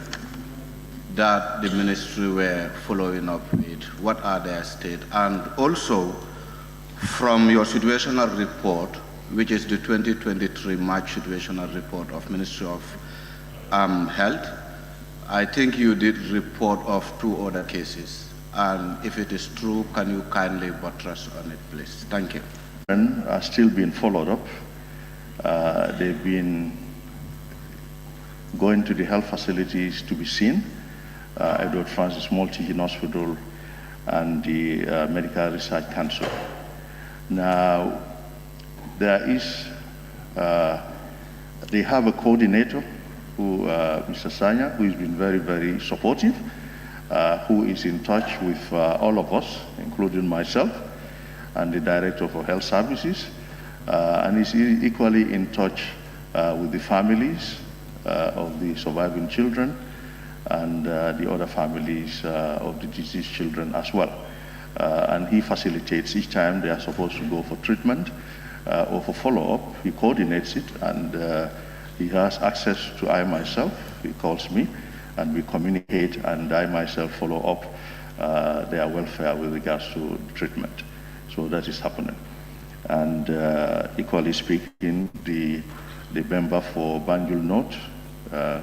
P: that the ministry were following up with? What are their state? And also, from your situational report, which is the 2023 March situational report of Ministry of Health, I think you did report of 2 other cases. And if it is true, can you kindly buttress on it, please? Thank you.
M: And are still being followed up. They've been going to the health facilities to be seen, Edward Francis Multi-Teaching Hospital and the Medical Research Council. Now, there is, they have a coordinator, who, Mr. Sanya, who has been very, very supportive, who is in touch with all of us, including myself, and the Director for Health Services, and is equally in touch with the families of the surviving children and the other families of the deceased children as well. And he facilitates each time they are supposed to go for treatment or for follow-up. He coordinates it, and he has access to I myself. He calls me, and we communicate, and I myself follow up their welfare with regards to treatment. So that is happening. And equally speaking, the member for Banjul North,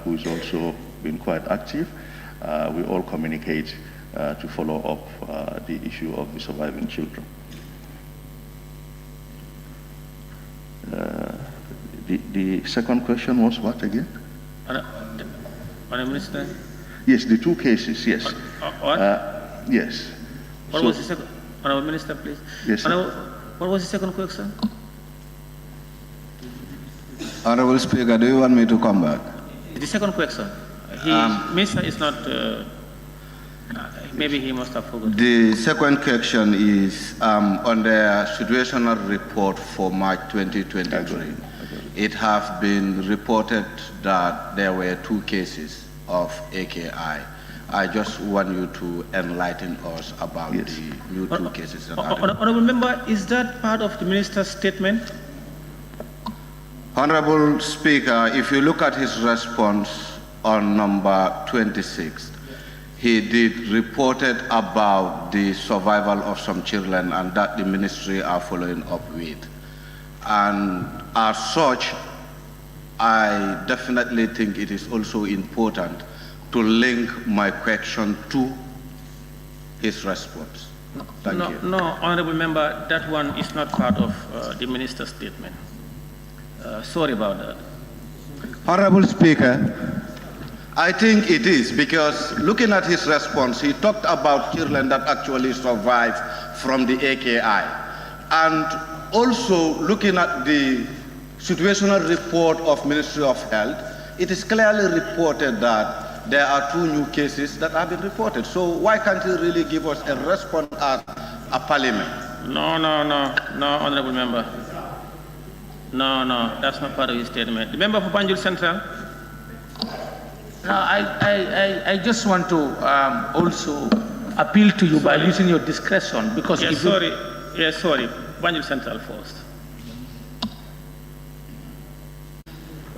M: who is also been quite active, we all communicate to follow up the issue of the surviving children. The second question was what again?
A: Honourable Minister?
M: Yes, the 2 cases, yes.
A: What?
M: Yes.
A: What was the second? Honourable Minister, please.
M: Yes,
A: what was the second question?
P: Honourable Speaker, do you want me to come back?
A: The second question. Minister is not, maybe he must have forgotten.
P: The second question is on the situational report for March 2023. It has been reported that there were 2 cases of AKI. I just want you to enlighten us about the new 2 cases.
A: Honourable Member, is that part of the Minister's statement?
P: Honourable Speaker, if you look at his response on number 26, he did reported about the survival of some children and that the ministry are following up with. And as such, I definitely think it is also important to link my question to his response. Thank you.
A: No, Honourable Member, that one is not part of the Minister's statement. Sorry about that.
P: Honourable Speaker, I think it is, because looking at his response, he talked about children that actually survived from the AKI. And also looking at the situational report of Ministry of Health, it is clearly reported that there are 2 new cases that have been reported. So why can't he really give us a response as a parliament?
A: No, Honourable Member. No, that's not part of his statement. The member for Banjul Central?
N: No, I just want to also appeal to you by using your discretion, because
A: yes, sorry. Banjul Central first.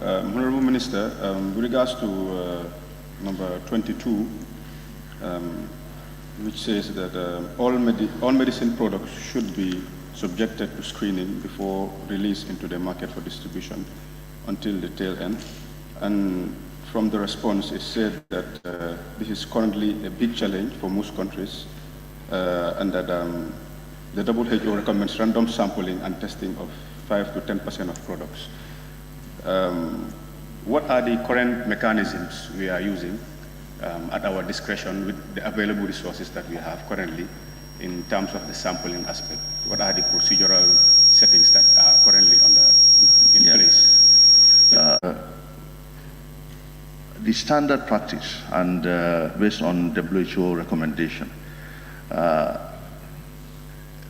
Q: Honourable Minister, with regards to number 22, which says that all medicine products should be subjected to screening before release into the market for distribution until the tail end. And from the response, it said that this is currently a big challenge for most countries, and that the WHO recommends random sampling and testing of 5 to 10% of products. What are the current mechanisms we are using at our discretion with the available resources that we have currently in terms of the sampling aspect? What are the procedural settings that are currently in place?
M: The standard practice, and based on WHO recommendation,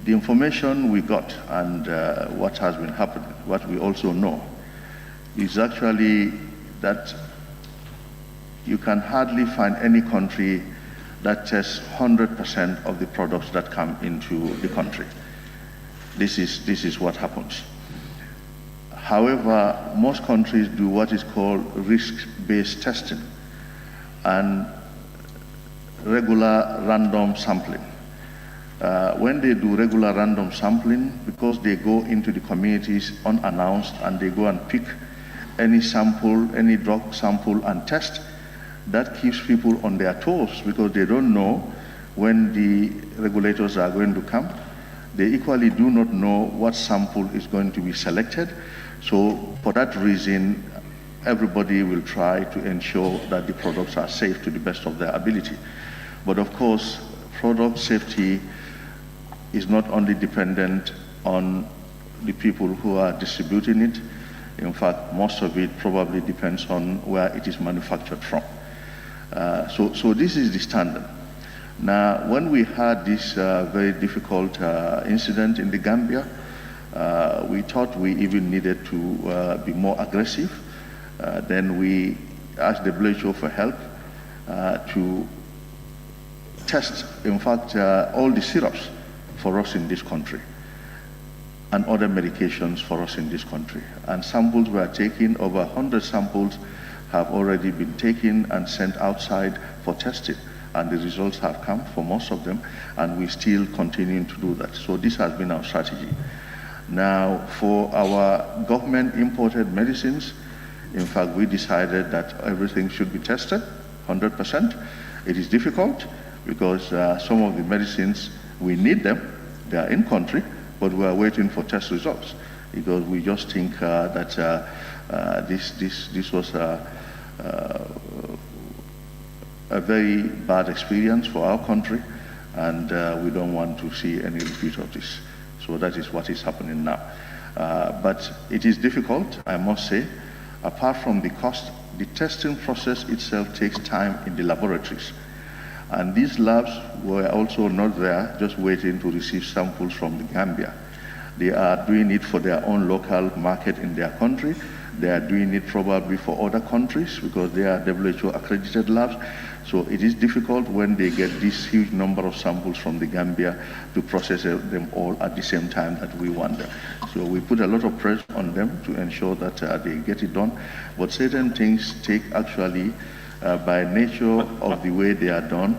M: The information we got and what has been happening, what we also know, is actually that you can hardly find any country that tests 100% of the products that come into the country. This is what happens. However, most countries do what is called risk-based testing and regular random sampling. When they do regular random sampling, because they go into the communities unannounced and they go and pick any sample, any drug sample and test, that keeps people on their toes because they don't know when the regulators are going to come. They equally do not know what sample is going to be selected. So for that reason, everybody will try to ensure that the products are safe to the best of their ability. But of course, product safety is not only dependent on the people who are distributing it. In fact, most of it probably depends on where it is manufactured from. So this is the standard. Now, when we had this very difficult incident in the Gambia, we thought we even needed to be more aggressive. Then we asked the WHO for help to test, in fact, all the syrups for us in this country and other medications for us in this country. And samples were taken, over 100 samples have already been taken and sent outside for testing. And the results have come for most of them, and we're still continuing to do that. So this has been our strategy. Now, for our government-imported medicines, in fact, we decided that everything should be tested, 100%. It is difficult because some of the medicines, we need them, they are in country, but we are waiting for test results because we just think that this was a very bad experience for our country, and we don't want to see any repeat of this. So that is what is happening now. But it is difficult, I must say. Apart from the cost, the testing process itself takes time in the laboratories. And these labs were also not there just waiting to receive samples from the Gambia. They are doing it for their own local market in their country. They are doing it probably for other countries because they are WHO accredited labs. So it is difficult when they get this huge number of samples from the Gambia to process them all at the same time that we want them. So we put a lot of pressure on them to ensure that they get it done. But certain things take actually, by nature of the way they are done.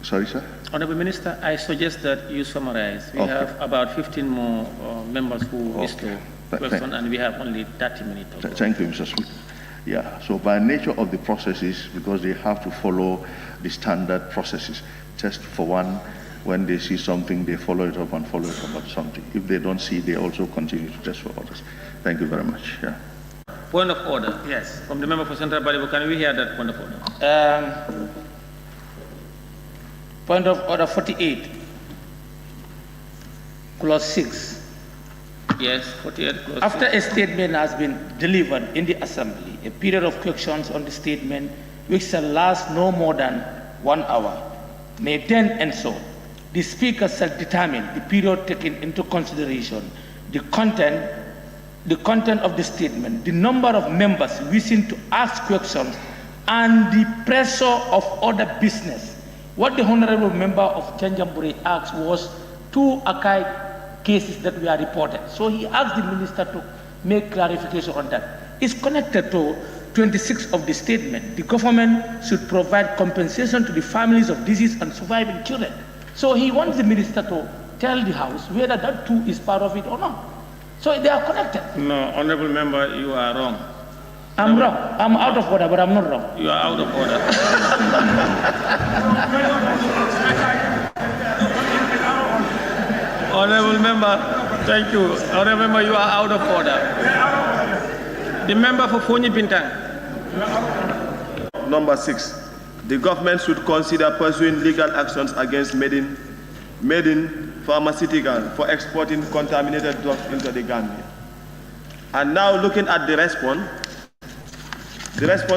M: Sorry, sir?
A: Honorable Minister, I suggest that you summarize. We have about 15 more members who wish to question, and we have only 30 minutes.
M: Thank you, Mr. Speaker. Yeah, so by nature of the processes, because they have to follow the standard processes, test for one, when they see something, they follow it up and follow it up on something. If they don't see, they also continue to test for others. Thank you very much. Yeah.
A: Point of order. Yes. From the member for Central Balibu, can we hear that point of order?
N: Point of order 48, clause 6.
A: Yes, 48 clause
N: After a statement has been delivered in the Assembly, a period of questions on the statement, which shall last no more than 1 hour, may then ensue. The Speaker shall determine the period taken into consideration, the content of the statement, the number of members wishing to ask questions, and the pressure of other business. What the Honorable Member of Chanjamburi asked was 2 Akai cases that were reported. So he asked the Minister to make clarification on that. It's connected to 26 of the statement. The government should provide compensation to the families of deceased and surviving children. So he wants the Minister to tell the House whether that too is part of it or not. So they are connected.
A: No, Honorable Member, you are wrong.
N: I'm wrong. I'm out of order, but I'm not wrong.
A: You are out of order. Honorable Member, thank you. Honorable Member, you are out of order. The member for Fonyi Bintang.
D: Number 6. The government should consider pursuing legal actions against Medin Pharmaceutical for exporting contaminated drugs into the Gambia. And now looking at the response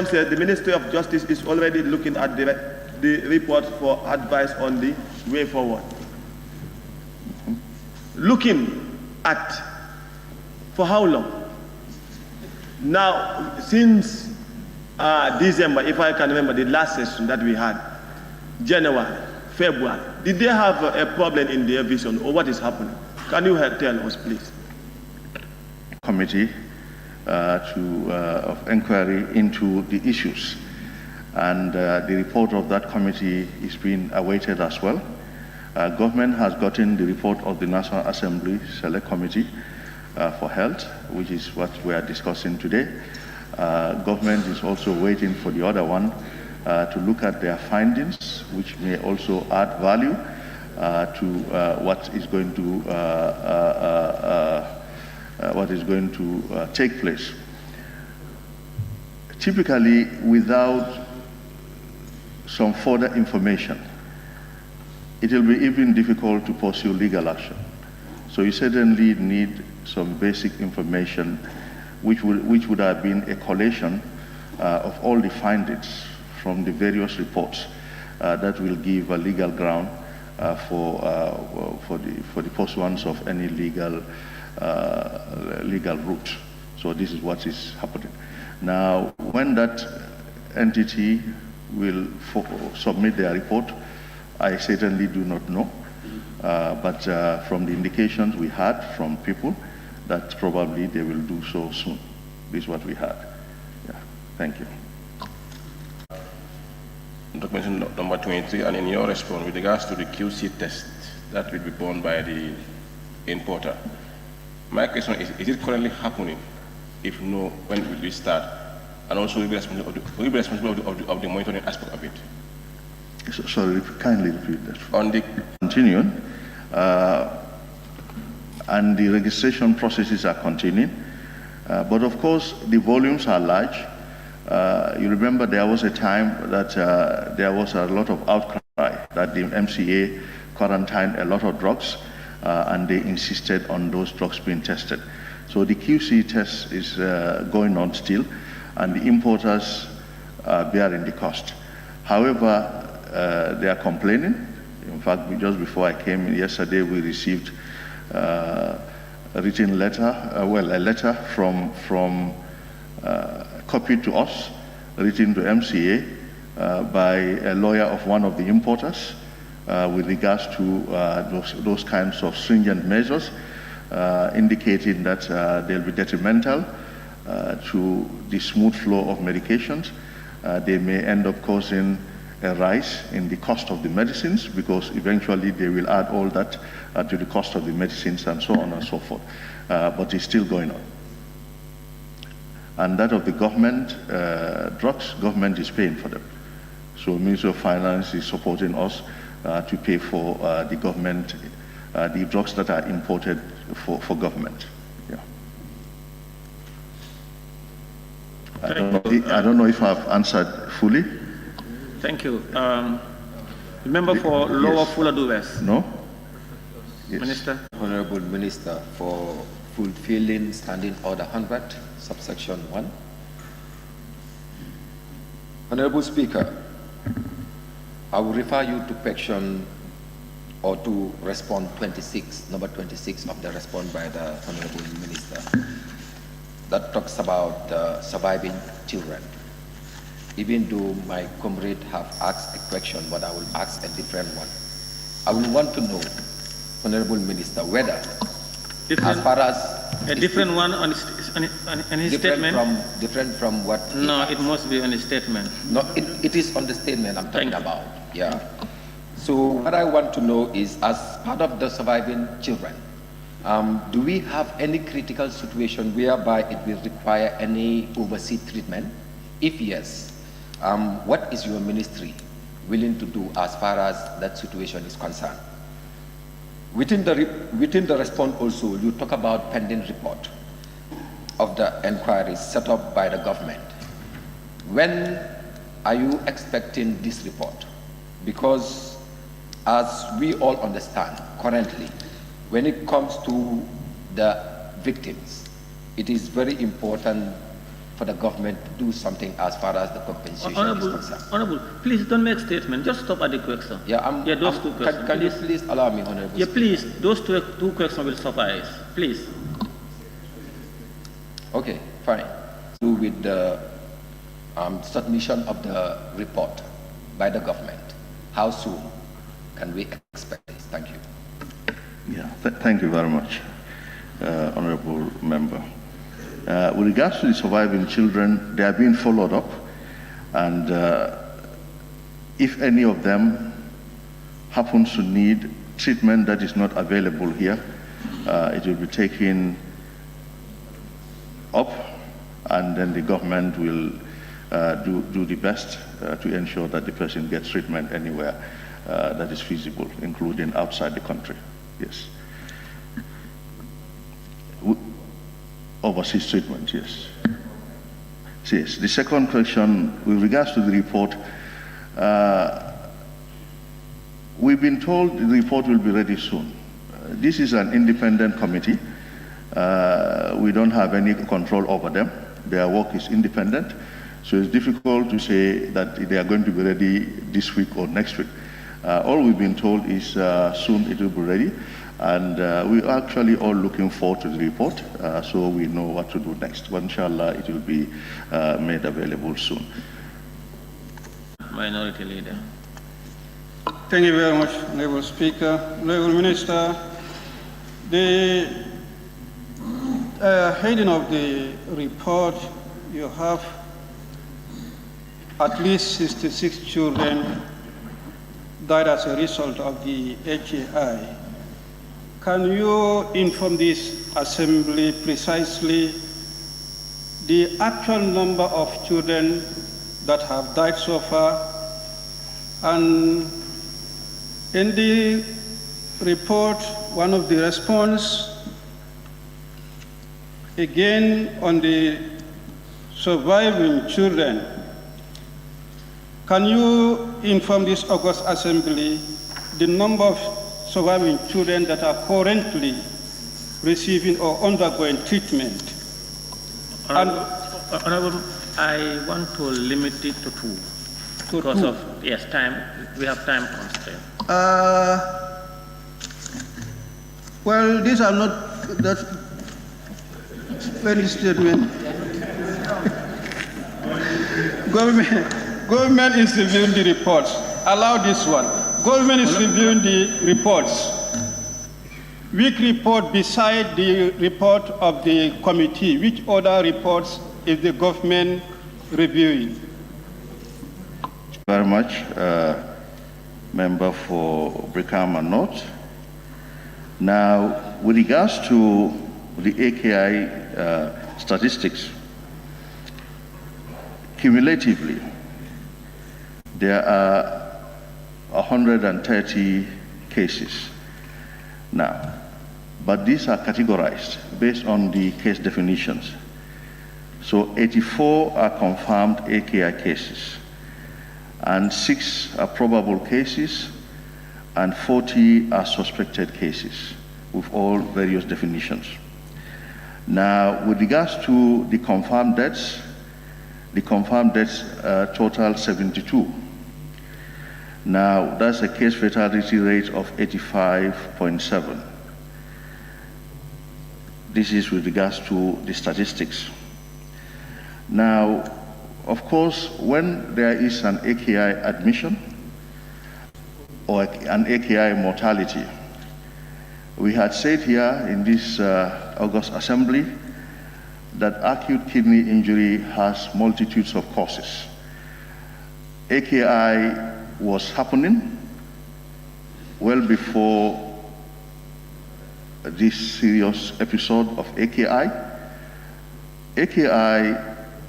D: says the Ministry of Justice is already looking at the report for advice on the way forward.
R: looking at for how long? Now, since December, if I can remember the last session that we had, January, February, did they have a problem in their vision, or what is happening? Can you tell us, please?
M: Committee of inquiry into the issues, and the report of that committee is being awaited as well. Government has gotten the report of the National Assembly Select Committee for Health, which is what we are discussing today. Government is also waiting for the other one to look at their findings, which may also add value to what is going to take place. Typically, without some further information, it will be even difficult to pursue legal action. So you certainly need some basic information, which would have been a collation of all the findings from the various reports that will give a legal ground for the pursuance of any legal route. So this is what is happening. Now, when that entity will submit their report, I certainly do not know. But from the indications we had from people, that probably they will do so soon. This is what we had. Yeah. Thank you.
S: Document number 23, and in your response with regards to the QC test that will be borne by the importer, my question is it currently happening? If no, when will we start? And also, will be responsible of the monitoring aspect of it?
M: So, sorry, kindly repeat that. On the continuing, and the registration processes are continuing, but of course the volumes are large. You remember there was a time that there was a lot of outcry that the MCA quarantined a lot of drugs, and they insisted on those drugs being tested. So the QC test is going on still, and the importers are bearing the cost. However, they are complaining. In fact, just before I came in yesterday, we received a written letter, a letter from copied to us, written to MCA by a lawyer of one of the importers with regards to those kinds of stringent measures, indicating that they'll be detrimental to the smooth flow of medications. They may end up causing a rise in the cost of the medicines, because eventually they will add all that to the cost of the medicines and so on and so forth. But it's still going on. And that of the government drugs, government is paying for them. So Ministry of Finance is supporting us to pay for the government, the drugs that are imported for government. Yeah. I don't know if I've answered fully.
A: Thank you. Member for Lower Fuladu West.
M: No?
G: Yes.
A: Minister.
G: Honorable Minister, for fulfilling Standing Order 100, subsection 1. Honorable Speaker, I will refer you to section or to respond 26, number 26 of the response by the Honorable Minister, that talks about surviving children. Even though my comrade have asked a question, but I will ask a different one. I will want to know, Honorable Minister, whether, as far as
A: a different one on his statement?
G: Different from what?
A: No, it must be on his statement.
G: No, it is on the statement I'm talking about. Yeah. So what I want to know is, as part of the surviving children, do we have any critical situation whereby it will require any overseas treatment? If yes, what is your ministry willing to do as far as that situation is concerned? Within the response also, you talk about pending report of the inquiries set up by the government. When are you expecting this report? Because as we all understand currently, when it comes to the victims, it is very important for the government to do something as far as the compensation is concerned.
A: Honorable, please don't make statement. Just stop at the question.
G: Yeah,
A: those two questions.
G: Can you please allow me, Honorable
A: Yeah,
G: Speaker?
A: please. Those two questions will suffice. Please.
G: Okay, fine. Do with the submission of the report by the government. How soon can we expect this? Thank you.
M: Yeah, thank you very much, Honorable Member. With regards to the surviving children, they are being followed up, and if any of them happens to need treatment that is not available here, it will be taken up, and then the government will do the best to ensure that the person gets treatment anywhere that is feasible, including outside the country. Yes. Overseas treatment, yes. Yes. The second question, with regards to the report, we've been told the report will be ready soon. This is an independent committee. We don't have any control over them. Their work is independent, so it's difficult to say that they are going to be ready this week or next week. All we've been told is soon it will be ready, and we are actually all looking forward to the report, so we know what to do next. But inshallah, it will be made available soon.
A: Minority Leader.
T: Thank you very much, Honorable Speaker. Honorable Minister, the heading of the report, you have at least 66 children died as a result of the HAI. Can you inform this assembly precisely the actual number of children that have died so far? And in the report, one of the response, again on the surviving children, can you inform this August Assembly the number of surviving children that are currently receiving or undergoing treatment?
A: Honorable, I want to limit it to two. Because of, yes, time, we have time constraint.
T: Well, these are not that very statement. Government is reviewing the reports. Allow this one. Government is reviewing the reports. Week report beside the report of the committee. Which other reports is the government reviewing?
M: Very much, Member for Brikama North. Now, with regards to the AKI statistics, cumulatively, there are 130 cases now, but these are categorized based on the case definitions. So 84 are confirmed AKI cases, and 6 are probable cases, and 40 are suspected cases with all various definitions. Now, with regards to the confirmed deaths total 72. Now, that's a case fatality rate of 85.7. This is with regards to the statistics. Now, of course, when there is an AKI admission or an AKI mortality, we had said here in this August Assembly that acute kidney injury has multitudes of causes. AKI was happening well before this serious episode of AKI. AKI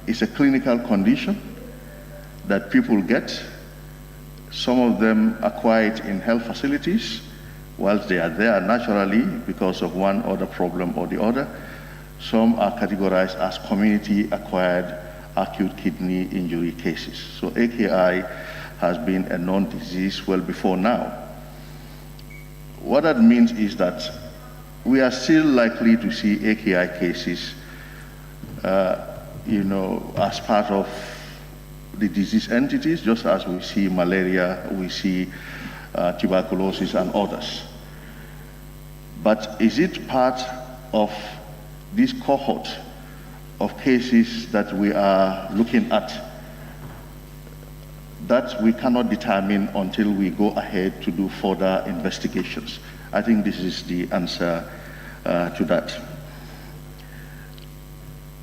M: is a clinical condition that people get. Some of them acquire it in health facilities whilst they are there naturally because of one other problem or the other. Some are categorized as community-acquired acute kidney injury cases. So AKI has been a known disease well before now. What that means is that we are still likely to see AKI cases as part of the disease entities, just as we see malaria, we see tuberculosis and others. But is it part of this cohort of cases that we are looking at? That we cannot determine until we go ahead to do further investigations. I think this is the answer to that.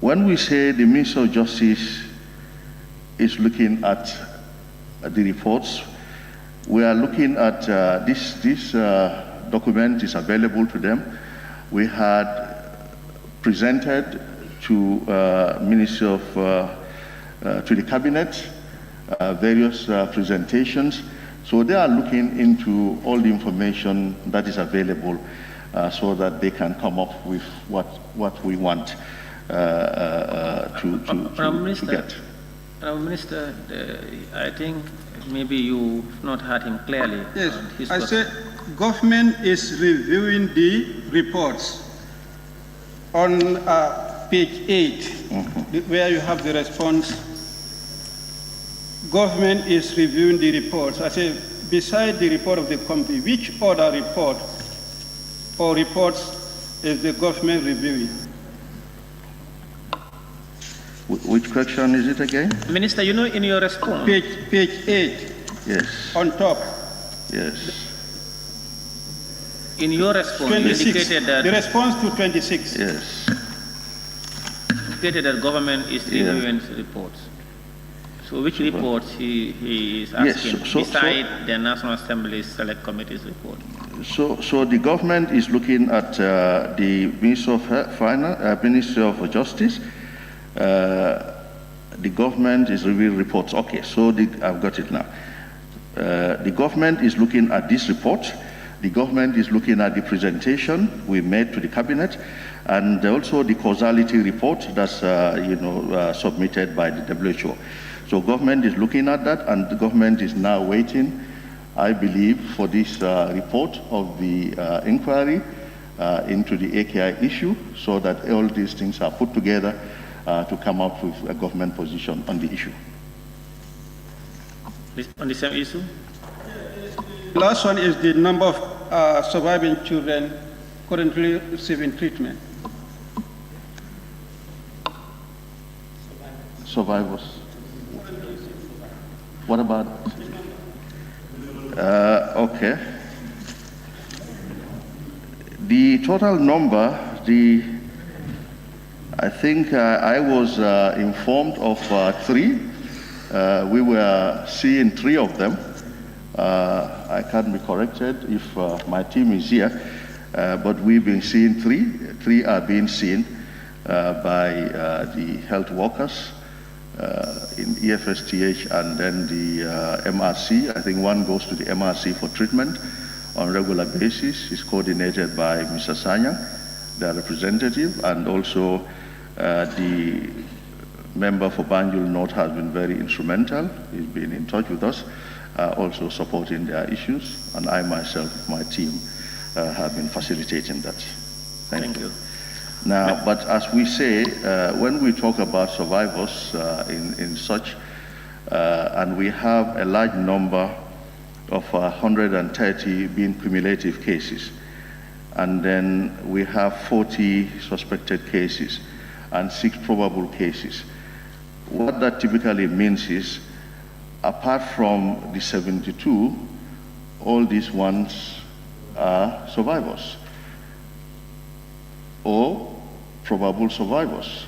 M: When we say the Minister of Justice is looking at the reports, we are looking at this document is available to them. We had presented to Ministry of to the Cabinet various presentations. So they are looking into all the information that is available so that they can come up with what we want to get.
A: Minister, I think maybe you've not heard him clearly.
T: Yes, I said government is reviewing the reports on page 8, where you have the response. Government is reviewing the reports. I say, beside the report of the committee, which other report or reports is the government reviewing?
M: Which question is it again?
A: Minister, in your response.
T: Page 8.
M: Yes.
T: On top.
M: Yes.
A: In your response,
T: 26.
A: You indicated that...
T: The response to 26.
M: Yes.
A: Indicated that government is reviewing reports. So which reports he is asking, beside the National Assembly's Select Committee's report?
M: So the government is looking at the Ministry of Finance, Ministry of Justice. The government is reviewing reports. Okay, so I've got it now. The government is looking at this report. The government is looking at the presentation we made to the Cabinet, and also the causality report that's submitted by the WHO. So government is looking at that, and the government is now waiting, I believe, for this report of the inquiry into the AKI issue, so that all these things are put together to come up with a government position on the issue.
A: On the same issue?
T: Last one is the number of surviving children currently receiving treatment.
M: Survivors. What about? Okay. The total number, I think I was informed of 3. We were seeing 3 of them. I can't be corrected if my team is here, but we've been seeing 3. 3 are being seen by the health workers in EFSTH, and then the MRC. I think 1 goes to the MRC for treatment on a regular basis. It's coordinated by Mr. Sanyang, their representative, and also the member for Banjul North has been very instrumental. He's been in touch with us, also supporting their issues, and I myself, my team, have been facilitating that. Thank you. Now, but as we say, when we talk about survivors in such, and we have a large number of 130 being cumulative cases, and then we have 40 suspected cases and 6 probable cases. What that typically means is, apart from the 72, all these ones are survivors or probable survivors,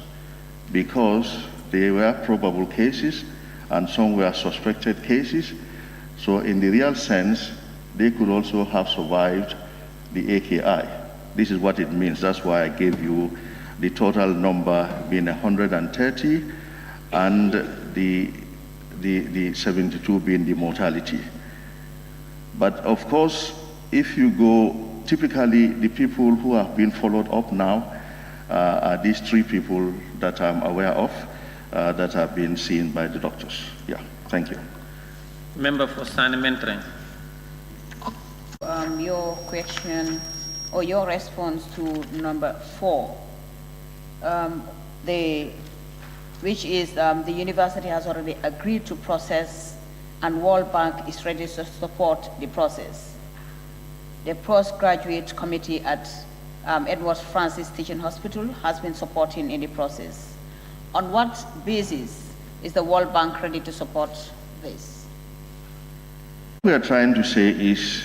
M: because they were probable cases and some were suspected cases. So in the real sense, they could also have survived the AKI. This is what it means. That's why I gave you the total number being 130 and the 72 being the mortality. But of course, if you go, typically the people who have been followed up now are these 3 people that I'm aware of that have been seen by the doctors. Yeah, thank you.
A: Member for Sanimentering.
U: Your question or your response to number 4, the which is the university has already agreed to process and World Bank is ready to support the process. The postgraduate committee at Edward Francis Teaching Hospital has been supporting in the process. On what basis is the World Bank ready to support this?
M: What we are trying to say is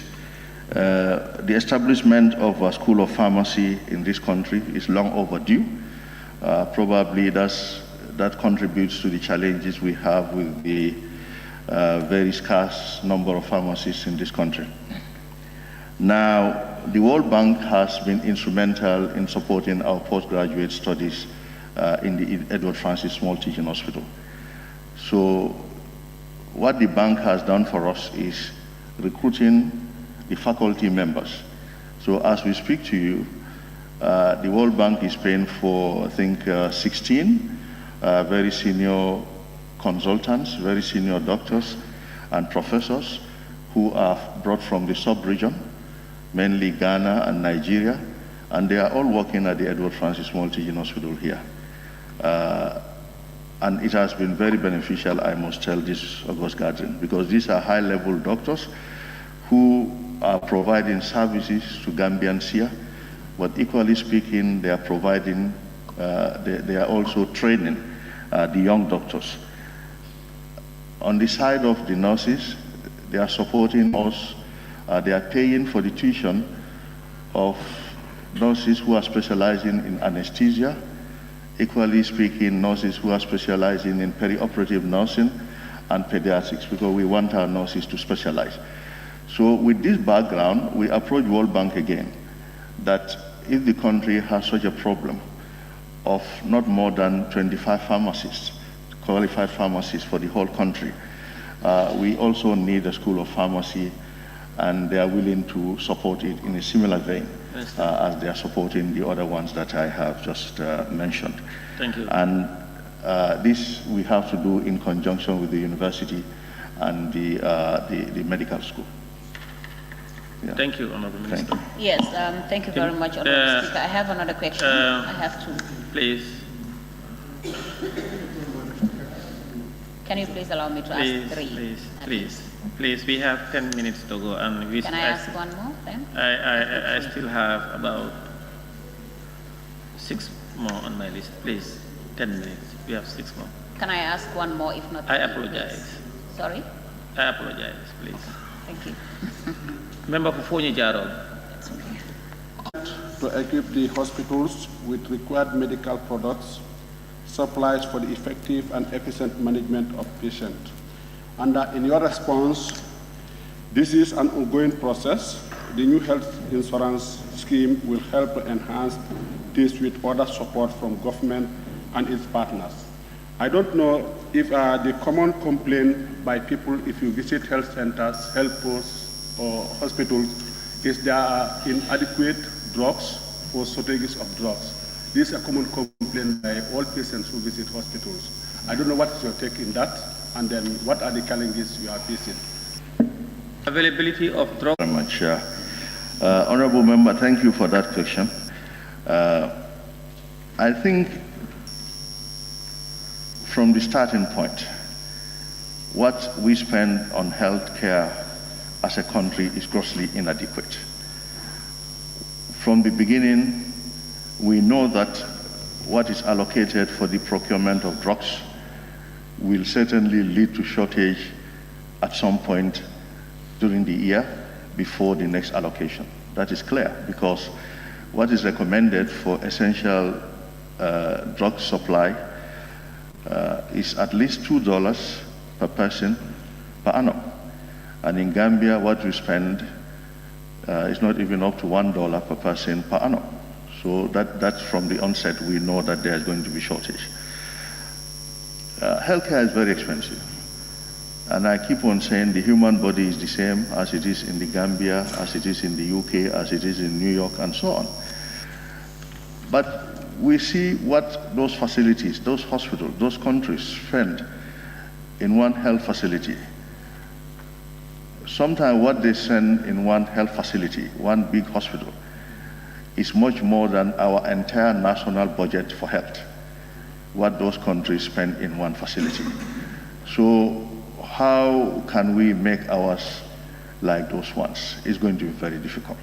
M: the establishment of a school of pharmacy in this country is long overdue. Probably that contributes to the challenges we have with the very scarce number of pharmacists in this country. Now, the World Bank has been instrumental in supporting our postgraduate studies in the Edward Francis Small Teaching Hospital. So what the bank has done for us is recruiting the faculty members. So as we speak to you, the World Bank is paying for, I think, 16 very senior consultants, very senior doctors and professors who are brought from the sub-region, mainly Ghana and Nigeria, and they are all working at the Edward Francis Small Teaching Hospital here. And it has been very beneficial, I must tell this August gathering, because these are high-level doctors who are providing services to Gambians here, but equally speaking, they are providing, they are also training the young doctors. On the side of the nurses, they are supporting us, they are paying for the tuition of nurses who are specializing in anesthesia, equally speaking, nurses who are specializing in perioperative nursing and pediatrics, because we want our nurses to specialize. So with this background, we approach World Bank again, that if the country has such a problem of not more than 25 pharmacists, qualified pharmacists for the whole country, we also need a school of pharmacy, and they are willing to support it in a similar vein as they are supporting the other ones that I have just mentioned.
A: Thank you.
M: And this we have to do in conjunction with the university and the medical school. Yeah.
A: Thank you, Honorable Minister.
M: Thank you.
U: Yes, thank you very much, Honorable Speaker. I have another question. I have to.
A: Please.
U: Can you please allow me to ask three?
A: Please. We have 10 minutes to go, and we.
U: Can I ask one more then?
A: I still have about 6 more on my list. Please, 10 minutes. We have 6 more.
U: Can I ask one more, if not?
A: I apologize.
U: Sorry?
A: I apologize, please.
U: Thank you.
A: Member for Fonyi Jaro.
B: To equip the hospitals with required medical products, supplies for the effective and efficient management of patients. And in your response, this is an ongoing process. The new health insurance scheme will help to enhance this with other support from government and its partners. I don't know if the common complaint by people if you visit health centers, health posts, or hospitals is there are inadequate drugs or shortages of drugs. This is a common complaint by all patients who visit hospitals. I don't know what is your take in that, and then what are the challenges you are facing?
A: Availability of drugs.
M: Very much. Honorable Member, thank you for that question. I think from the starting point, what we spend on health care as a country is grossly inadequate. From the beginning, we know that what is allocated for the procurement of drugs will certainly lead to shortage at some point during the year before the next allocation. That is clear, because what is recommended for essential drug supply is at least $2 per person per annum. And in Gambia, what we spend is not even up to $1 per person per annum. So that's from the onset, we know that there's going to be shortage. Healthcare is very expensive. And I keep on saying the human body is the same as it is in the Gambia, as it is in the UK, as it is in New York, and so on. But we see what those facilities, those hospitals, those countries spend in one health facility. Sometimes what they send in one health facility, one big hospital, is much more than our entire national budget for health. what those countries spend in one facility. So how can we make ours like those ones? It's going to be very difficult.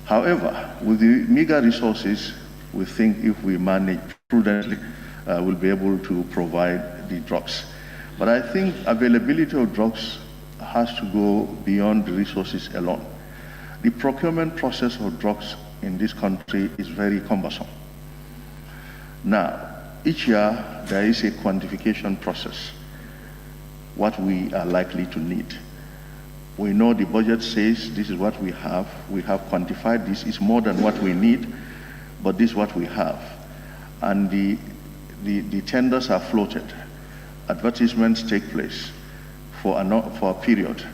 M: However, with the meager resources, we think if we manage prudently, we'll be able to provide the drugs. But I think availability of drugs has to go beyond the resources alone. The procurement process of drugs in this country is very cumbersome. Now, each year there is a quantification process, what we are likely to need. We know the budget says this is what we have quantified this, is more than what we need, but this is what we have. And the tenders are floated. Advertisements take place for a period.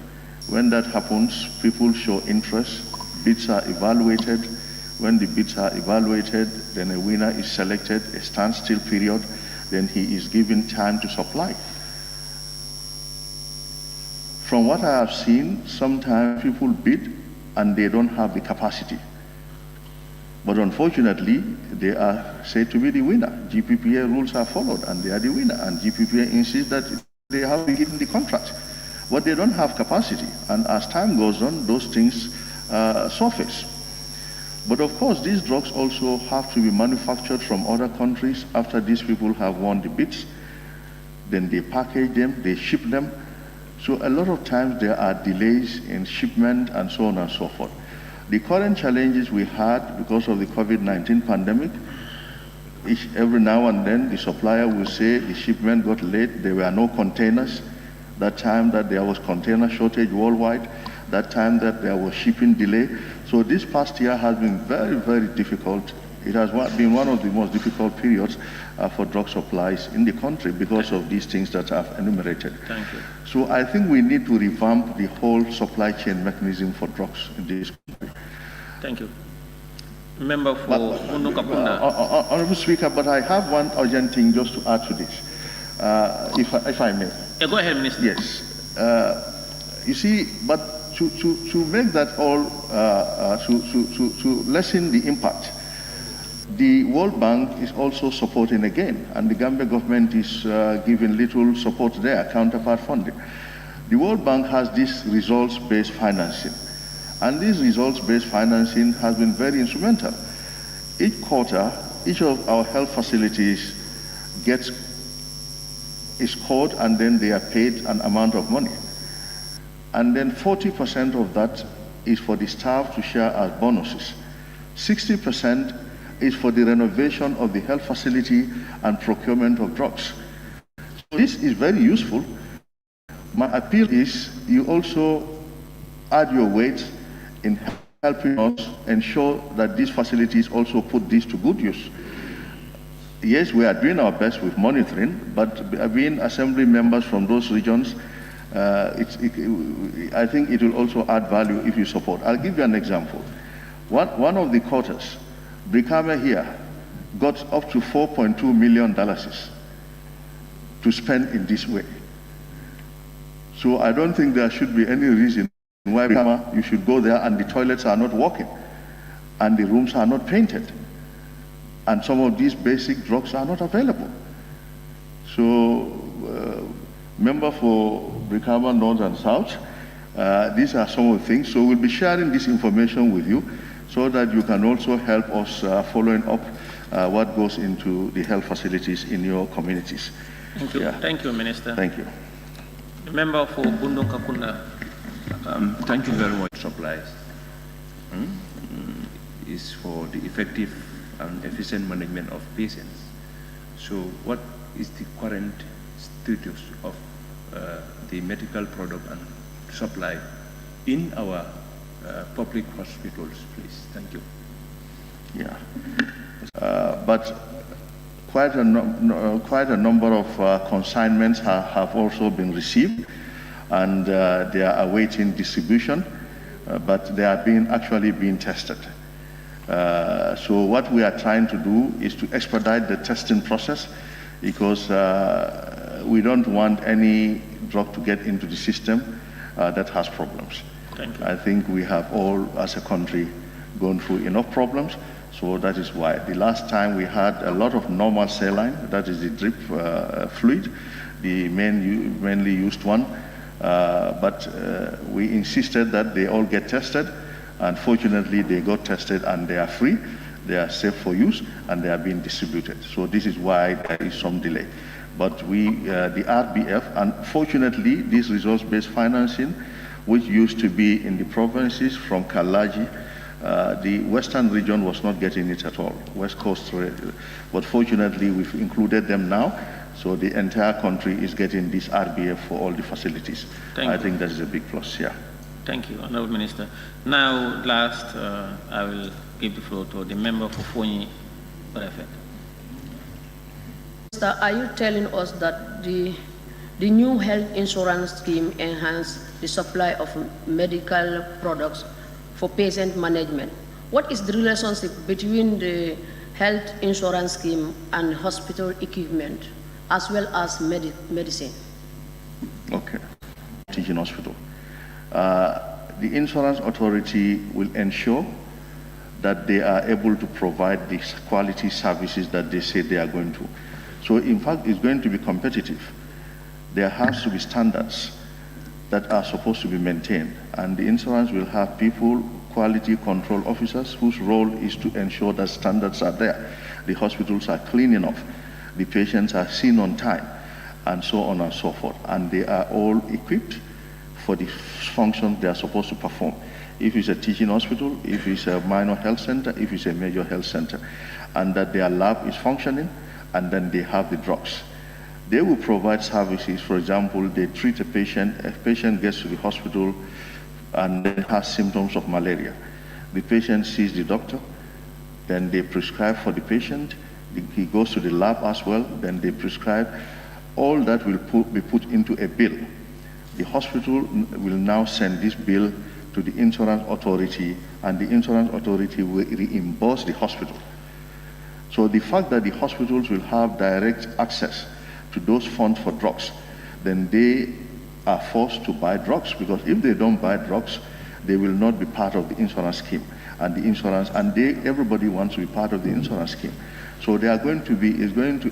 M: When that happens, people show interest, bids are evaluated. When the bids are evaluated, then a winner is selected, a standstill period, then he is given time to supply. From what I have seen, sometimes people bid and they don't have the capacity. But unfortunately, they are said to be the winner. GPPA rules are followed and they are the winner. And GPPA insists that they have been given the contract. But they don't have capacity. And as time goes on, those things surface. But of course, these drugs also have to be manufactured from other countries after these people have won the bids. Then they package them, they ship them. So a lot of times there are delays in shipment and so on and so forth. The current challenges we had because of the COVID-19 pandemic, every now and then the supplier will say the shipment got late, there were no containers. That time that there was container shortage worldwide, that time that there was shipping delay. So this past year has been very, very difficult. It has been one of the most difficult periods for drug supplies in the country because of these things that I've enumerated.
A: Thank you.
M: So I think we need to revamp the whole supply chain mechanism for drugs in this country.
A: Thank you. Member for Undukapunda.
M: Honorable Speaker, but I have one urgent thing just to add to this, if I may.
A: Yeah, go ahead, Minister.
M: Yes. You see, but to make that all, to lessen the impact, the World Bank is also supporting again, and the Gambia government is giving little support there, counterpart funding. The World Bank has this results-based financing, and this results-based financing has been very instrumental. Each quarter, each of our health facilities is scored, and then they are paid an amount of money. And then 40% of that is for the staff to share as bonuses. 60% is for the renovation of the health facility and procurement of drugs. So this is very useful. My appeal is you also add your weight in helping us ensure that these facilities also put this to good use. Yes, we are doing our best with monitoring, but being assembly members from those regions, I think it will also add value if you support. I'll give you an example. One of the quarters, Brikama here got up to $4.2 million to spend in this way. So I don't think there should be any reason why Brikama, you should go there and the toilets are not working and the rooms are not painted and some of these basic drugs are not available. So member for Brikama North and South, these are some of the things. So we'll be sharing this information with you so that you can also help us following up what goes into the health facilities in your communities.
A: Thank you.
M: Yeah.
A: Thank you, Minister.
M: Thank you.
A: The member for Bundung-Kakunda.
C: Thank you very much. Supplies is for the effective and efficient management of patients. So what is the current status of the medical product and supply in our public hospitals, please? Thank you.
M: Yeah, but quite a number of consignments have also been received, and they are awaiting distribution, but they are actually being tested. So what we are trying to do is to expedite the testing process, because we don't want any drug to get into the system that has problems.
A: Thank you.
M: I think we have all, as a country, gone through enough problems. So that is why. The last time we had a lot of normal saline, that is the drip fluid, the mainly used one, but we insisted that they all get tested. Unfortunately, they got tested and they are free, they are safe for use, and they are being distributed. So this is why there is some delay. But the RBF, unfortunately, this resource-based financing, which used to be in the provinces from Kalaji, the western region was not getting it at all, West Coast. But fortunately, we've included them now, so the entire country is getting this RBF for all the facilities. I think that is a big plus, yeah.
A: Thank you, Honorable Minister. Now, last, I will give the floor to the member for Fonyi Brefet.
F: Are you telling us that the new health insurance scheme enhances the supply of medical products for patient management? What is the relationship between the health insurance scheme and hospital equipment, as well as medicine?
M: Okay. Teaching hospital. The insurance authority will ensure that they are able to provide these quality services that they say they are going to. So in fact, it's going to be competitive. There has to be standards that are supposed to be maintained, and the insurance will have people, quality control officers, whose role is to ensure that standards are there. The hospitals are clean enough, the patients are seen on time, and so on and so forth. And they are all equipped for the functions they are supposed to perform. If it's a teaching hospital, if it's a minor health center, if it's a major health center, and that their lab is functioning, and then they have the drugs. They will provide services. For example, they treat a patient gets to the hospital and then has symptoms of malaria. The patient sees the doctor, then they prescribe for the patient. He goes to the lab as well, then they prescribe. All that will be put into a bill. The hospital will now send this bill to the insurance authority, and the insurance authority will reimburse the hospital. So the fact that the hospitals will have direct access to those funds for drugs, then they are forced to buy drugs, because if they don't buy drugs, they will not be part of the insurance scheme. And the insurance, and everybody wants to be part of the insurance scheme. So they are going to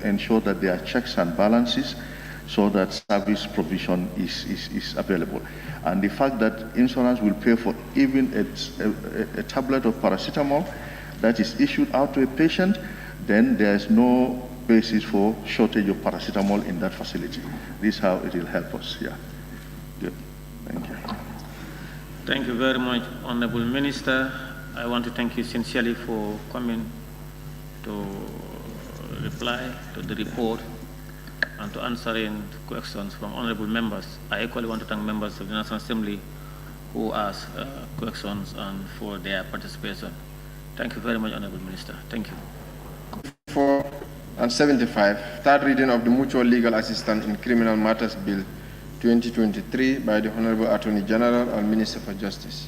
M: ensure that there are checks and balances, so that service provision is available. And the fact that insurance will pay for even a tablet of paracetamol that is issued out to a patient, then there is no basis for shortage of paracetamol in that facility. This is how it will help us. Yeah. Good. Thank you.
A: Thank you very much, Honorable Minister. I want to thank you sincerely for coming to reply to the report and to answering questions from honorable members. I equally want to thank members of the National Assembly who asked questions and for their participation. Thank you very much, Honorable Minister. Thank you.
L: 4 and 75, third reading of the Mutual Legal Assistance in Criminal Matters Bill 2023 by the Honorable Attorney General and Minister for Justice.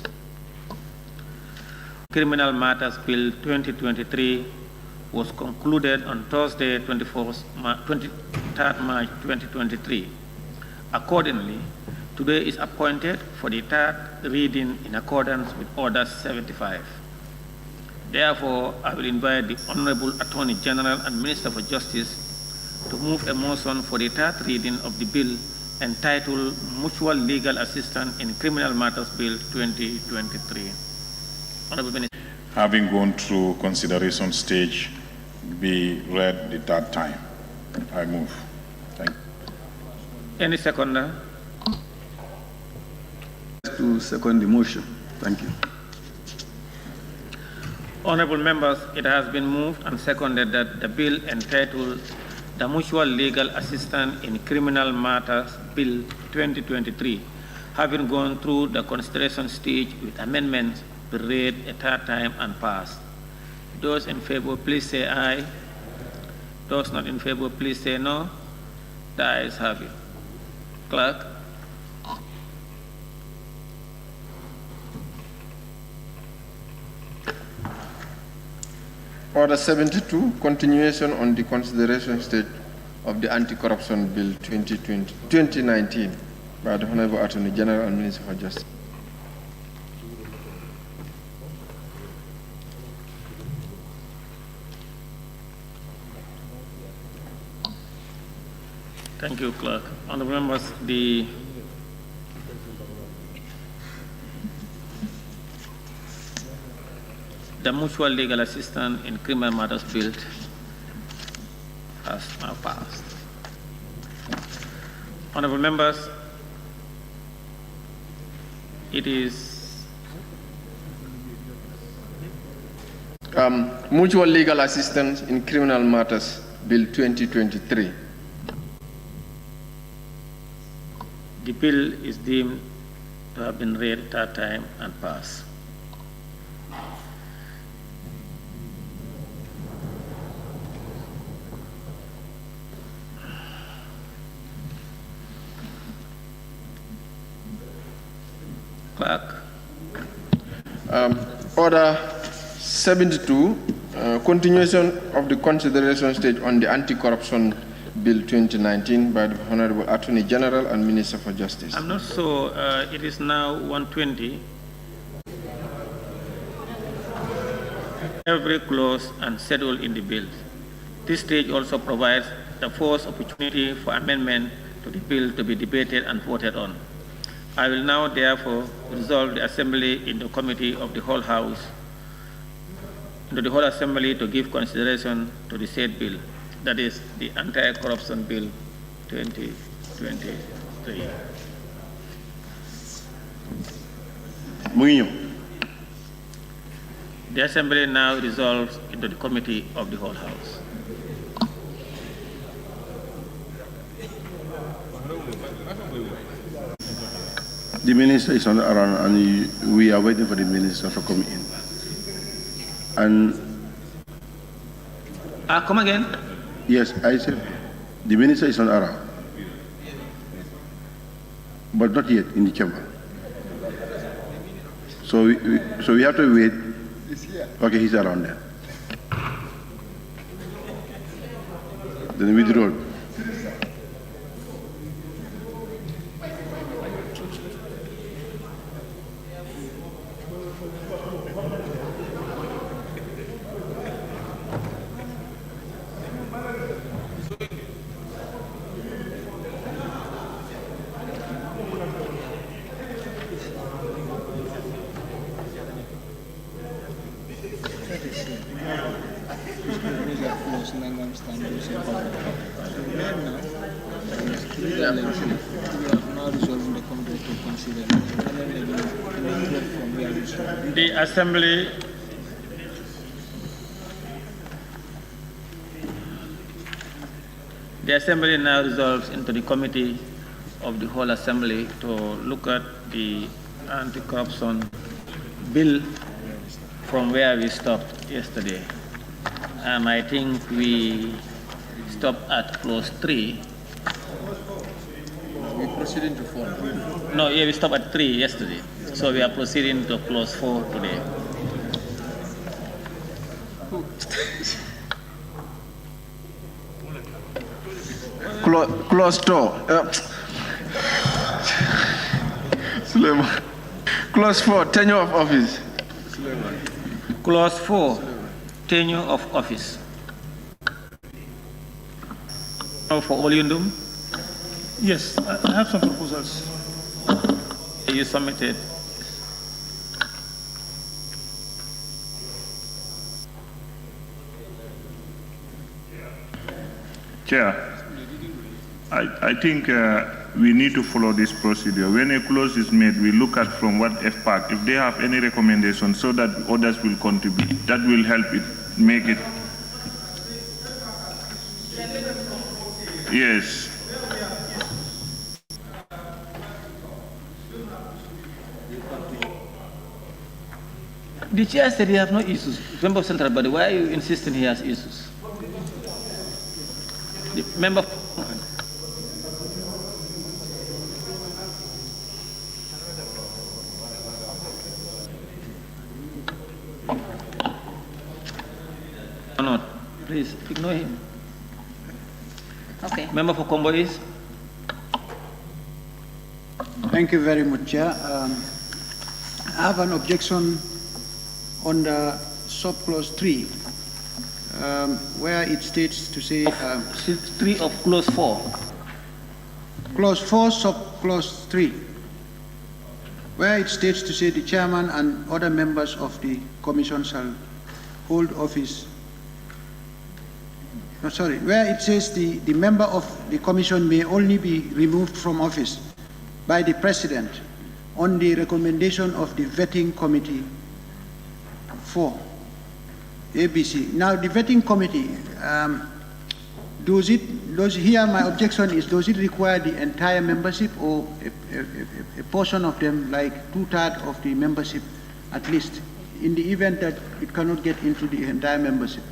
A: Criminal Matters Bill 2023 was concluded on Thursday, 23rd March 2023. Accordingly, today is appointed for the third reading in accordance with Order 75. Therefore, I will invite the Honorable Attorney General and Minister for Justice to move a motion for the third reading of the bill entitled Mutual Legal Assistance in Criminal Matters Bill 2023. Honorable Minister.
V: Having gone through consideration stage, be read the third time. I move. Thank you.
A: Any seconder?
H: To second the motion. Thank you.
A: Honorable members, it has been moved and seconded that the bill entitled the Mutual Legal Assistance in Criminal Matters Bill 2023, having gone through the consideration stage with amendments, be read a third time and passed. Those in favor, please say aye. Those not in favor, please say no. The ayes have it. Clerk.
L: Order 72, continuation on the consideration stage of the Anti-Corruption Bill 2019 by the Honorable Attorney General and Minister for Justice.
A: Thank you, Clerk. Honourable members, the mutual legal assistance in criminal matters bill has now passed. Honourable members, it is
L: Mutual Legal Assistance in Criminal Matters Bill 2023.
A: The bill is deemed to have been read third time and passed. Clerk.
L: Order 72, continuation of the consideration stage on the Anti-Corruption Bill 2019 by the Honorable Attorney General and Minister for Justice.
A: I'm not sure, it is now 1:20. Every clause and schedule in the bill. This stage also provides the first opportunity for amendment to the bill to be debated and voted on. I will now therefore resolve the Assembly in the Committee of the whole House, into the whole Assembly to give consideration to the said bill, that is the Anti-Corruption Bill 2023. The Assembly now resolves into the Committee of the whole House.
E: The minister is not around, and we are waiting for the minister to come in. And
A: come again?
E: Yes, I said the minister is not around, but not yet in the chamber. So we have to wait. Okay, he's around there. Then withdraw.
A: The Assembly now resolves into the Committee of the whole Assembly to look at the Anti-Corruption Bill from where we stopped yesterday. And I think we stopped at clause 3.
J: We're proceeding to 4.
A: No, yeah, we stopped at 3 yesterday. So we are proceeding to clause 4 today.
L: Clause 2. Clause 4, tenure of office.
A: Clause 4, tenure of office. For Oliundum?
W: Yes, I have some proposals.
A: You submitted.
V: Chair, I think we need to follow this procedure. When a clause is made, we look at from what FPAC, if they have any recommendations so that others will contribute, that will help it, make it. Yes.
A: The chair said he has no issues. Member of Central Body, why are you insisting he has issues? The member. No, please ignore him.
U: Okay.
A: Member for Combo is.
X: Thank you very much, Chair. I have an objection on the subclause 3, where it states to say
A: 3 of clause 4.
X: clause 4, sub-clause 3, where it states to say the chairman and other members of the commission shall hold office. No, sorry, where it says the member of the commission may only be removed from office by the president on the recommendation of the vetting committee 4, ABC. Now the vetting committee, here my objection is, does it require the entire membership or a portion of them, like 2/3 of the membership at least, in the event that it cannot get into the entire membership?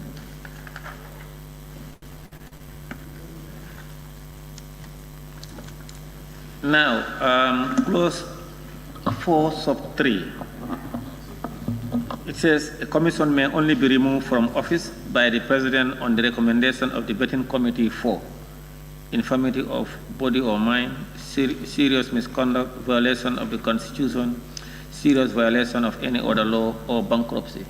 A: Now, clause 4 sub 3. It says a commission may only be removed from office by the president on the recommendation of the vetting committee 4. Infirmity of body or mind, serious misconduct, violation of the constitution, serious violation of any other law, or bankruptcy.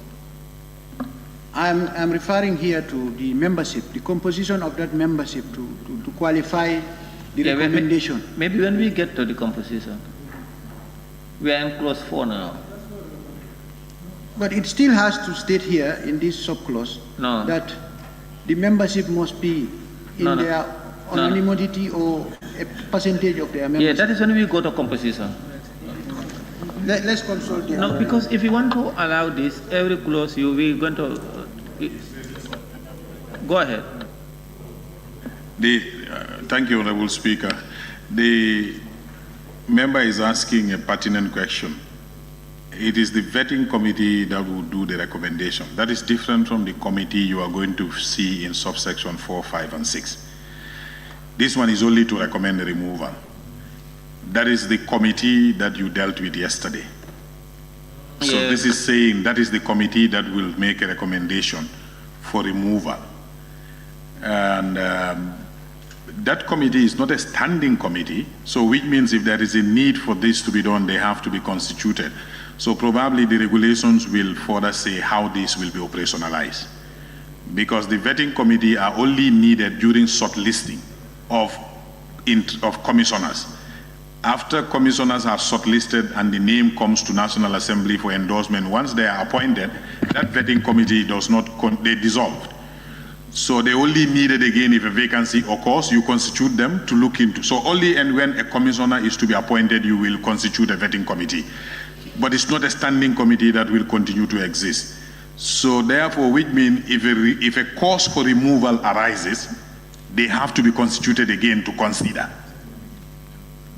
X: I'm referring here to the membership, the composition of that membership to qualify the recommendation.
A: Maybe when we get to the composition, we are in clause 4 now.
X: But it still has to state here in this subclause that the membership must be in their anonymity or a percentage of their membership.
A: Yeah, that is when we go to composition.
X: Let's consult the
A: No, because if you want to allow this, every clause we're going to go ahead.
I: Thank you, Honorable Speaker. The member is asking a pertinent question. It is the vetting committee that will do the recommendation. That is different from the committee you are going to see in subsection 4, 5, and 6. This one is only to recommend the removal. That is the committee that you dealt with yesterday. So this is saying that is the committee that will make a recommendation for removal. And that committee is not a standing committee, so which means if there is a need for this to be done, they have to be constituted. So probably the regulations will further say how this will be operationalized. Because the vetting committee are only needed during shortlisting of commissioners. After commissioners are shortlisted and the name comes to National Assembly for endorsement, once they are appointed, that vetting committee does not, they dissolved. So they only needed again if a vacancy occurs, you constitute them to look into. So only and when a commissioner is to be appointed, you will constitute a vetting committee. But it's not a standing committee that will continue to exist. So therefore, which means if a cause for removal arises, they have to be constituted again to consider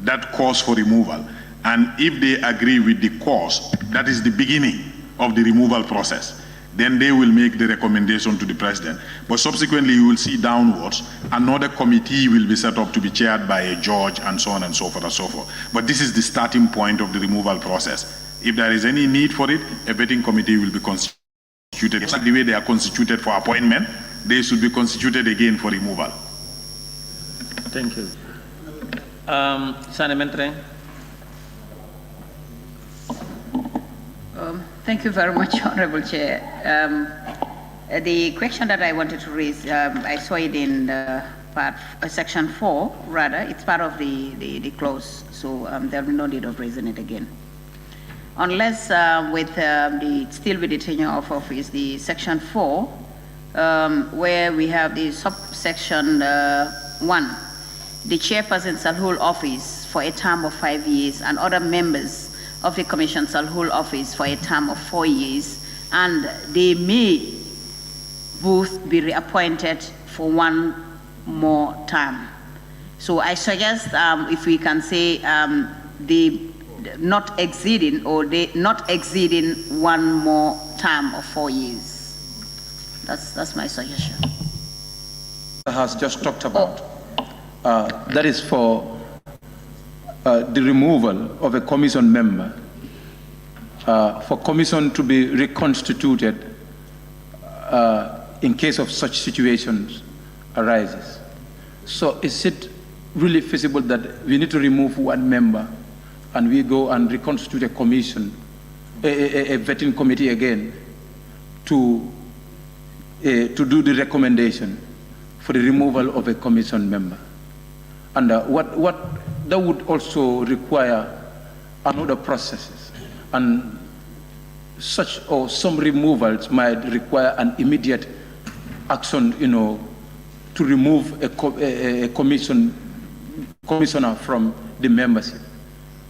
I: that cause for removal. And if they agree with the cause, that is the beginning of the removal process. Then they will make the recommendation to the president. But subsequently, you will see downwards, another committee will be set up to be chaired by a judge and so on and so forth and so forth. But this is the starting point of the removal process. If there is any need for it, a vetting committee will be constituted. Exactly the way they are constituted for appointment, they should be constituted again for removal.
A: Thank you. Sanementre.
U: Thank you very much, Honorable Chair. The question that I wanted to raise, I saw it in section 4, rather. It's part of the clause, so there will be no need of raising it again. Unless still with the tenure of office, the section 4, where we have the subsection 1, the chairperson shall hold office for a term of 5 years, and other members of the commission shall hold office for a term of 4 years, and they may both be reappointed for 1 more term. So I suggest if we can say the not exceeding 1 more term of 4 years. That's my suggestion.
J: Has just talked about. That is for the removal of a commission member, for commission to be reconstituted in case of such situations arises. So is it really feasible that we need to remove 1 member and we go and reconstitute a commission, a vetting committee again to do the recommendation for the removal of a commission member? And what that would also require another processes, and such or some removals might require an immediate action, to remove a commissioner from the membership.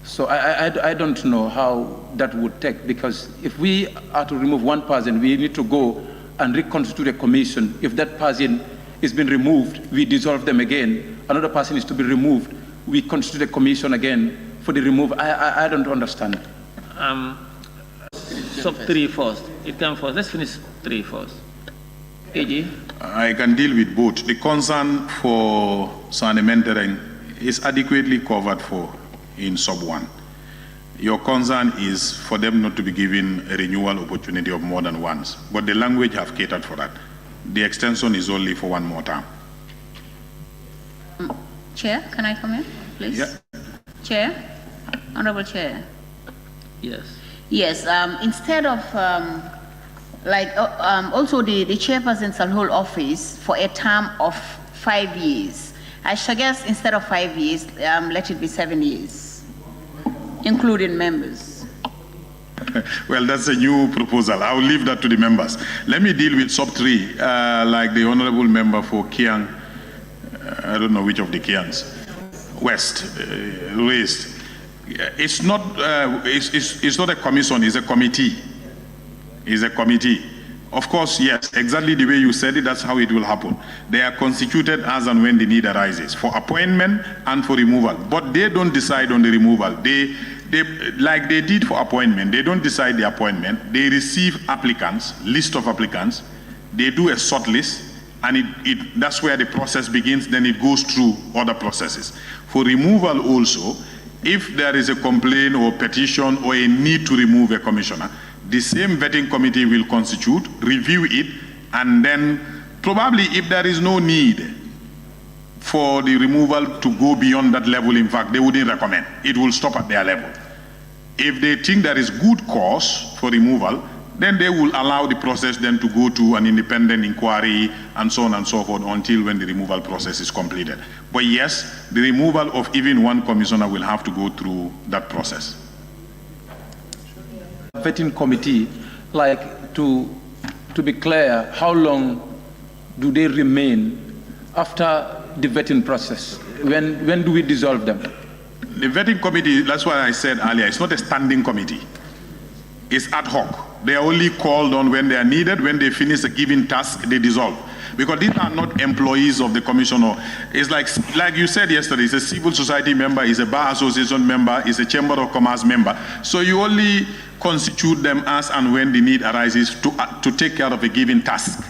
J: So I don't know how that would take, because if we are to remove one person, we need to go and reconstitute a commission. If that person is been removed, we dissolve them again. Another person is to be removed, we constitute a commission again for the removal. I don't understand.
A: Sub 3 first. It comes first. Let's finish 3 first. AG?
I: I can deal with both. The concern for Sanementereng is adequately covered for in sub 1. Your concern is for them not to be given a renewal opportunity of more than once, but the language have catered for that. The extension is only for 1 more term.
U: Chair, can I come in, please?
I: Yeah.
U: Chair, Honorable Chair.
A: Yes.
U: Yes, instead of, also the chairperson shall hold office for a term of 5 years. I suggest instead of 5 years, let it be 7 years, including members.
I: Well, that's a new proposal. I'll leave that to the members. Let me deal with sub 3, like the honorable member for Kiang, I don't know which of the Kiangs, West, raised. It's not a commission, it's a committee. It's a committee. Of course, yes, exactly the way you said it, that's how it will happen. They are constituted as and when the need arises, for appointment and for removal. But they don't decide on the removal. They like they did for appointment, they don't decide the appointment. They receive applicants, list of applicants. They do a short list, and that's where the process begins. Then it goes through other processes. For removal also, if there is a complaint or petition or a need to remove a commissioner, the same vetting committee will constitute, review it, and then probably if there is no need for the removal to go beyond that level, in fact, they wouldn't recommend. It will stop at their level. If they think there is good cause for removal, then they will allow the process then to go to an independent inquiry and so on and so forth until when the removal process is completed. But yes, the removal of even one commissioner will have to go through that process.
J: Vetting committee, like to be clear, how long do they remain after the vetting process? When do we dissolve them?
I: The vetting committee, that's why I said earlier, it's not a standing committee. It's ad hoc. They are only called on when they are needed. When they finish a given task, they dissolve. Because these are not employees of the commission. It's like you said yesterday, it's a civil society member, it's a bar association member, it's a chamber of commerce member. So you only constitute them as and when the need arises to take care of a given task.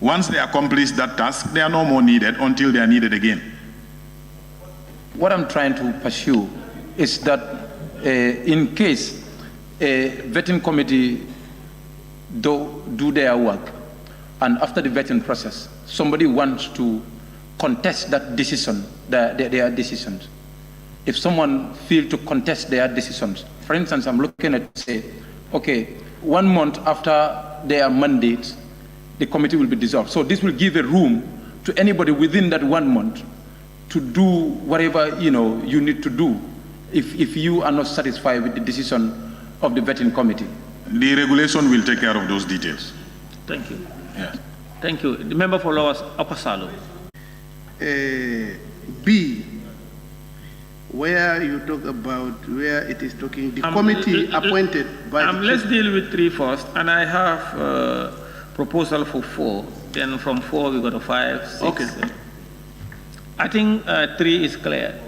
I: Once they accomplish that task, they are no more needed until they are needed again.
J: What I'm trying to pursue is that in case a vetting committee do their work, and after the vetting process, somebody wants to contest that decision, their decisions. If someone feels to contest their decisions, for instance, I'm looking at, say, okay, 1 month after their mandate, the committee will be dissolved. So this will give a room to anybody within that 1 month to do whatever you need to do if you are not satisfied with the decision of the vetting committee.
I: The regulation will take care of those details.
A: Thank you.
I: Yeah.
A: Thank you. The member for Lower Upper Salo.
K: B, where you talk about where it is talking the committee appointed by the
A: let's deal with 3 first, and I have a proposal for 4. Then from 4 we go to 5, 6.
K: Okay.
A: I think 3 is clear.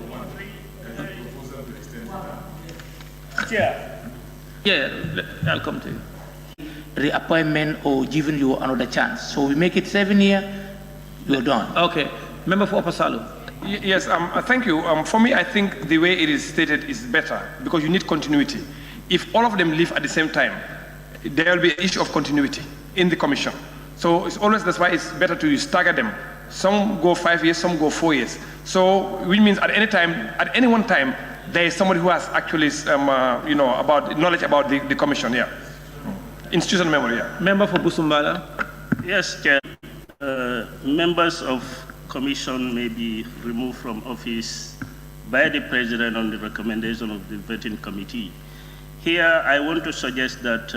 A: Yeah, I'll come to you.
N: Reappointment or giving you another chance. So we make it 7 years, you're done.
A: Okay. Member for Upper Salo.
O: Yes, thank you. For me, I think the way it is stated is better because you need continuity. If all of them leave at the same time, there will be an issue of continuity in the commission. So it's always, that's why it's better to stagger them. Some go 5 years, some go 4 years. So, which means at any one time, there is somebody who has actually, about knowledge about the commission, yeah. Institutional memory, yeah.
A: Member for Busumbala.
P: Yes, Chair. Members of
D: commission may be removed from office by the president on the recommendation of the vetting committee. Here, I want to suggest that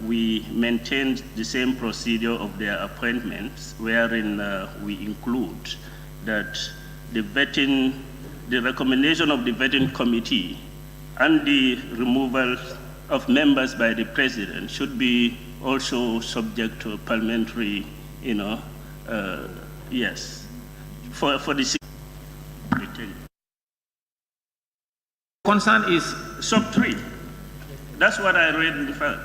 D: we maintain the same procedure of their appointments, wherein we include that the recommendation of the vetting committee and the removal of members by the president should be also subject to a parliamentary, yes, for the concern is sub 3. That's what I read in fact.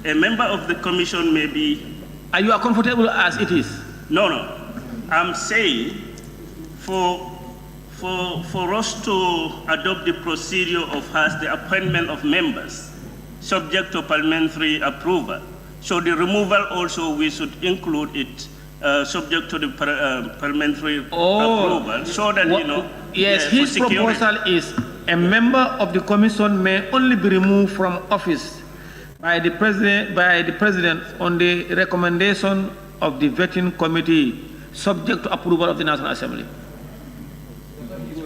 D: A member of the commission may be...
N: Are you comfortable as it is?
D: No. I'm saying for us to adopt the procedure of the appointment of members subject to parliamentary approval. So the removal also, we should include it subject to the parliamentary approval so that,
N: Yes, his proposal is a member of the commission may only be removed from office by the president on the recommendation of the vetting committee subject to approval of the National Assembly.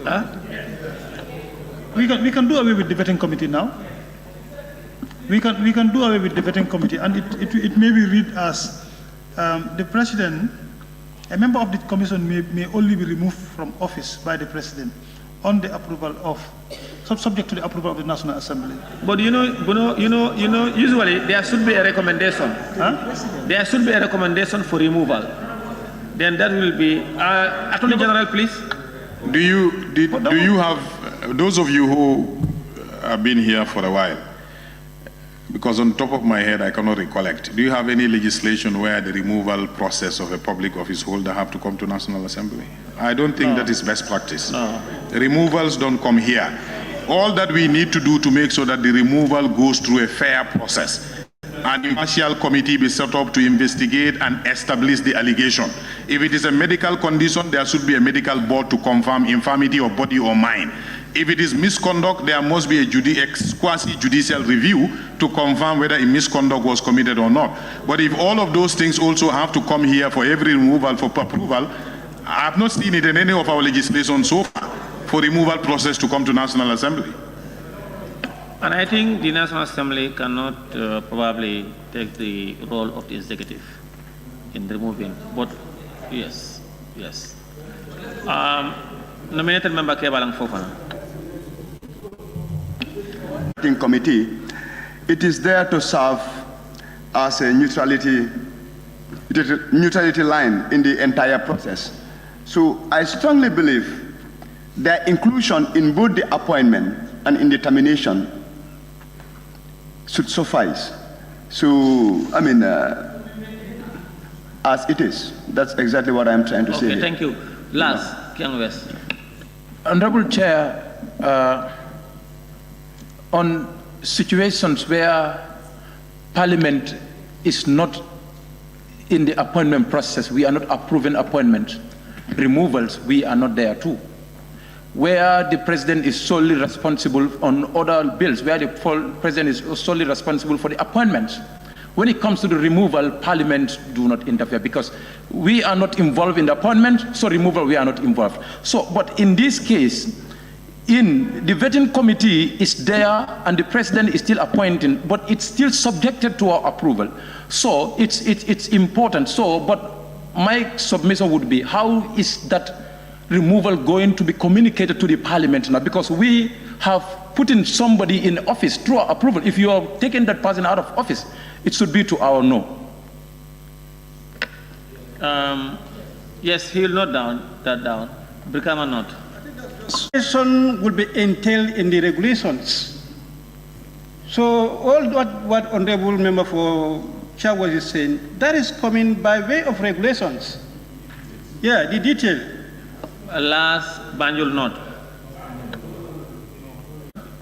N: Huh?
W: We can do away with the vetting committee now. We can do away with the vetting committee, and it may be read as the president, a member of the commission may only be removed from office by the president on the approval of, subject to the approval of the National Assembly.
N: But usually there should be a recommendation. Huh? There should be a recommendation for removal. Then that will be Attorney General, please.
I: Do you have, those of you who have been here for a while, because on top of my head I cannot recollect, do you have any legislation where the removal process of a public office holder have to come to National Assembly? I don't think that is best practice.
N: No.
I: Removals don't come here. All that we need to do to make sure that the removal goes through a fair process, an impartial committee be set up to investigate and establish the allegation. If it is a medical condition, there should be a medical board to confirm infirmity of body or mind. If it is misconduct, there must be a quasi-judicial review to confirm whether a misconduct was committed or not. But if all of those things also have to come here for every removal for approval, I have not seen it in any of our legislation so far for removal process to come to National Assembly.
N: And I think the National Assembly cannot probably take the role of the executive in removing, but yes. Nominated member Kebalang Fofana.
P: Committee, it is there to serve as a neutrality line in the entire process. So I strongly believe their inclusion in both the appointment and in the termination should suffice. So, I mean, as it is, that's exactly what I'm trying to say.
N: Okay, thank you. Last, Kiang West.
J: Honorable Chair, on situations where Parliament is not in the appointment process, we are not approving appointment removals, we are not there too. Where the President is solely responsible on other bills, where the President is solely responsible for the appointments. When it comes to the removal, Parliament do not interfere because we are not involved in the appointment, so removal we are not involved. So, but in this case, in the vetting committee is there and the President is still appointing, but it's still subjected to our approval. So it's important. So, but my submission would be, how is that removal going to be communicated to the Parliament now? Because we have put in somebody in office through our approval. If you are taking that person out of office, it should be to our no.
N: Yes, he will note that down. Brikama note.
T: Question will be entailed in the regulations. So all what Honorable Member for Chagwas is saying, that is coming by way of regulations. Yeah, the detail.
N: Last, Banjul note.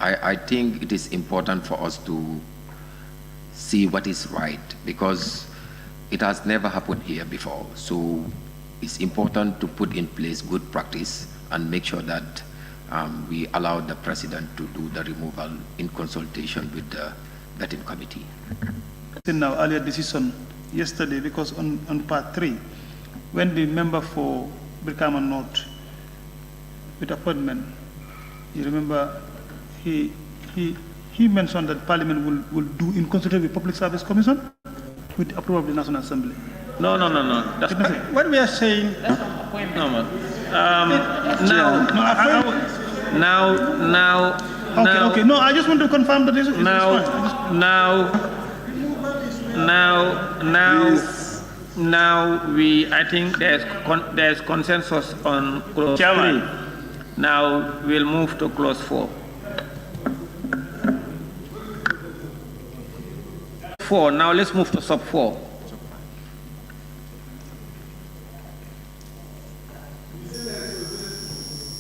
G: I think it is important for us to see what is right because it has never happened here before. So it's important to put in place good practice and make sure that we allow the President to do the removal in consultation with the vetting committee.
W: Now, earlier decision yesterday, because on part 3, when the member for Brikama North with appointment. You remember he mentioned that Parliament will do in consultation with Public Service Commission with approval of the National Assembly.
A: No. That's
W: what we are saying.
A: No, man. Now.
W: Okay. No, I just want to confirm that this is
A: I think there's consensus on clause 3. Now we'll move to clause 4. 4. Now let's move to sub 4.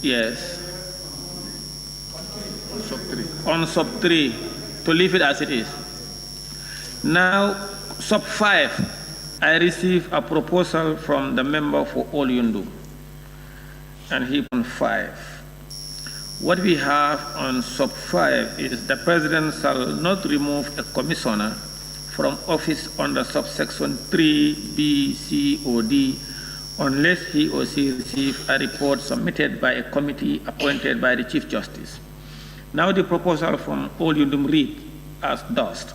A: Yes. On sub 3, to leave it as it is. Now, sub 5, I received a proposal from the member for Olyundu, and he on 5. What we have on sub 5 is the president shall not remove a commissioner from office under subsection 3B, C, or D unless he or she receives a report submitted by a committee appointed by the Chief Justice. Now the proposal from Olyundum read as thus.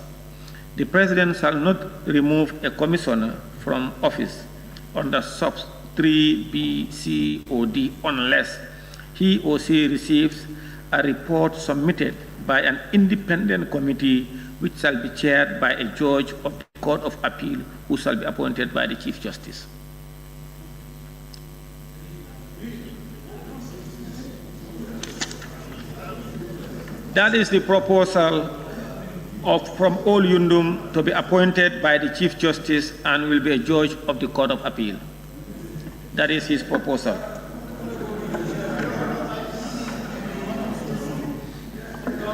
A: The President shall not remove a commissioner from office under sub 3B, C, or D unless he or she receives a report submitted by an independent committee which shall be chaired by a judge of the Court of Appeal who shall be appointed by the Chief Justice. That is the proposal from Olyundum to be appointed by the Chief Justice and will be a judge of the Court of Appeal. That is his proposal.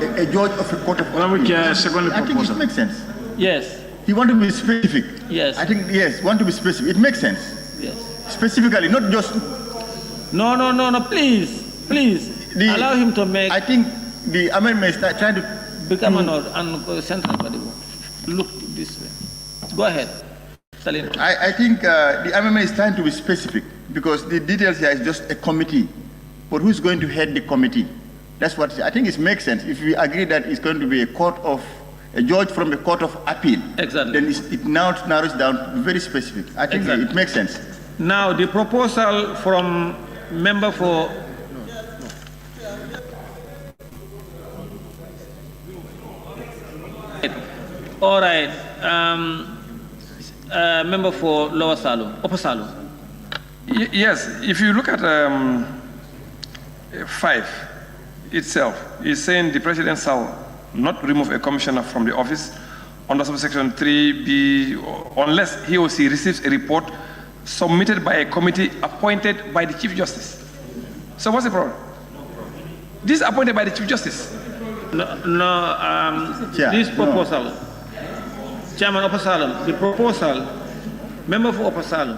P: A judge of a court of appeal. I think it makes sense.
A: Yes.
P: He want to be specific.
A: Yes.
P: I think, yes, want to be specific. It makes sense.
A: Yes.
P: Specifically, not just...
A: No, please. Allow him to make...
P: I think the amendment is trying to...
A: Become and central body. Look this way. Go ahead.
P: I think the amendment is trying to be specific because the details here is just a committee. But who's going to head the committee? That's what I think it makes sense. If we agree that it's going to be a judge from the Court of Appeal,
A: exactly,
P: then it now narrows down to be very specific. I think it makes sense.
A: Now, the proposal from member for... All right. Member for Lower Salum, Upper Salum.
O: Yes, if you look at 5 itself, it's saying the president shall not remove a commissioner from the office under subsection 3B unless he or she receives a report submitted by a committee appointed by the Chief Justice. So what's the problem? This is appointed by the Chief Justice.
A: This proposal, Chairman Upper Salum, the proposal, member for Upper Salum,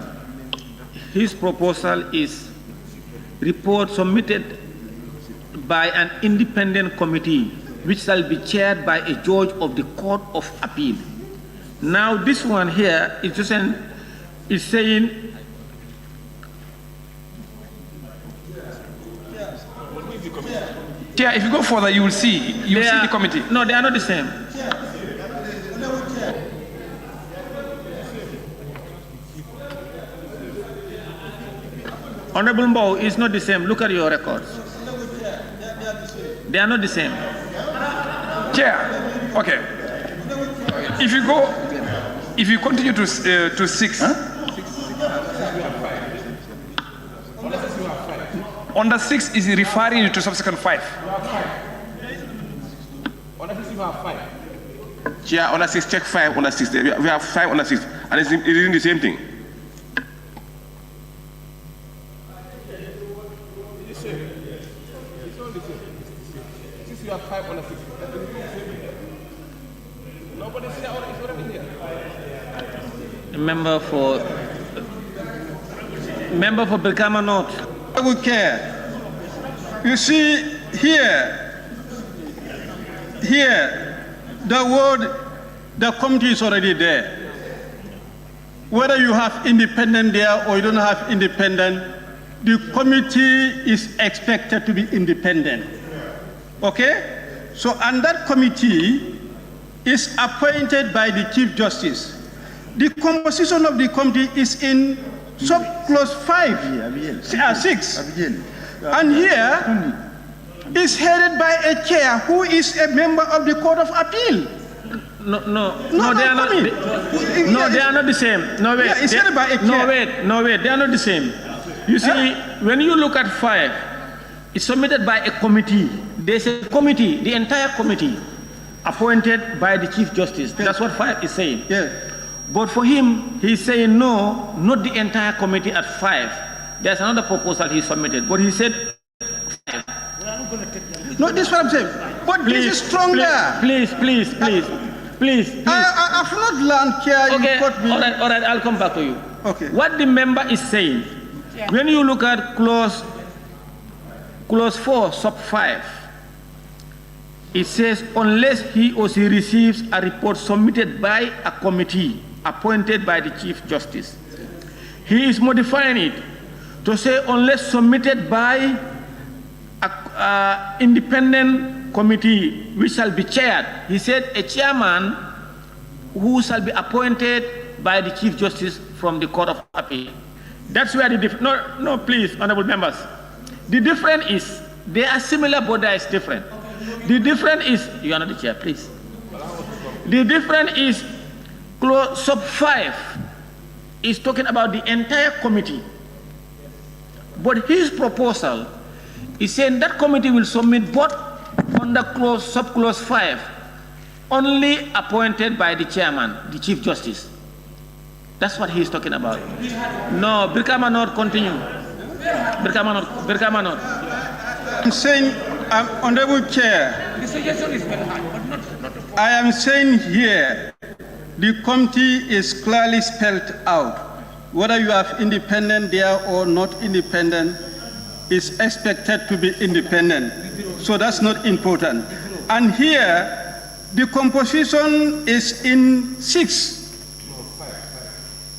A: his proposal is report submitted by an independent committee which shall be chaired by a judge of the Court of Appeal. Now this one here is just saying
O: Chair, if you go further, you will see the committee.
A: No, they are not the same. Honorable Mbow is not the same. Look at your records. They are not the same.
O: Chair, okay. If you continue to 6, under 6 is referring to subsection 5. Under 6 you have 5. Chair, under 6, check 5 under 6. We have 5 under 6, and it's in the same thing. You have 5 under 6. Nobody's here, it's already here.
A: Member for Brikama North.
T: I would care. You see, here, the committee is already there. Whether you have independent there or you don't have independent, the committee is expected to be independent. Okay? So, and that committee is appointed by the Chief Justice. The composition of the committee is in sub-clause 6. And here is headed by a chair who is a member of the Court of Appeal.
B: No, they are not. They are not the same. No, wait.
T: Yeah, it's headed by a chair.
B: No, wait. They are not the same. You see, when you look at 5, it's submitted by a committee. There's a committee, the entire committee, appointed by the Chief Justice. That's what 5 is saying.
T: Yeah.
B: But for him, he's saying no, not the entire committee at 5. There's another proposal he submitted, but he said 5.
T: No, this is what I'm saying. But
B: please,
T: this is stronger.
B: Please.
T: I've not learned here.
B: Okay, all right, I'll come back to you.
T: Okay.
B: What the member is saying, when you look at clause 4, sub 5, it says, unless he or she receives a report submitted by a committee appointed by the Chief Justice. He is modifying it to say, unless submitted by an independent committee which shall be chaired. He said, a chairman who shall be appointed by the Chief Justice from the Court of Appeal. That's where the difference. No, please, honorable members. The difference is, they are similar, but there is different. The difference is, you are not the chair, please. The difference is, clause sub 5 is talking about the entire committee. But his proposal is saying that committee will submit both under sub-clause 5, only appointed by the chairman, the Chief Justice. That's what he's talking about. No, Birkama not continue. Birkama not.
T: I'm saying, Honorable Chair,
B: The suggestion is very hard, but not
T: I am saying here, the committee is clearly spelled out. Whether you have independent there or not independent is expected to be independent. So that's not important. And here, the composition is in 6.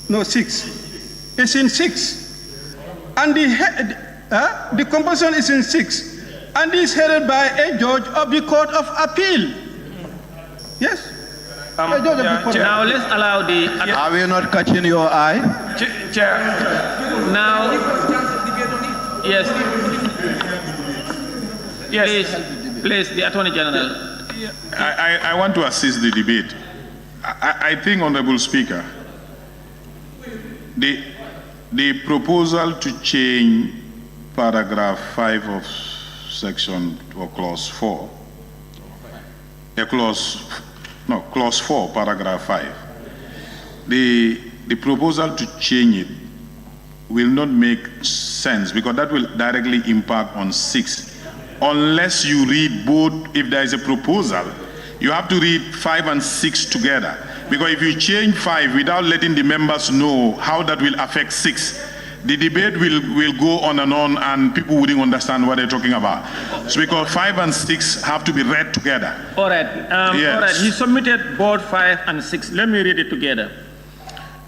T: No, 6. It's in 6. And the composition is in 6. And is headed by a judge of the Court of Appeal. Yes?
B: Now let's allow the...
Q: Are we not catching your eye?
B: Chair. Now, yes. Yes, please, the Attorney General.
I: I want to assist the debate. I think, Honorable Speaker, the proposal to change paragraph 5 of section or clause 4, clause 4, paragraph 5. The proposal to change it will not make sense because that will directly impact on 6. Unless you read both, if there is a proposal, you have to read 5 and 6 together. Because if you change 5 without letting the members know how that will affect 6, the debate will go on and people wouldn't understand what they're talking about. So because 5 and 6 have to be read together.
B: All right.
I: Yes.
B: All right. He submitted both 5 and 6. Let me read it together.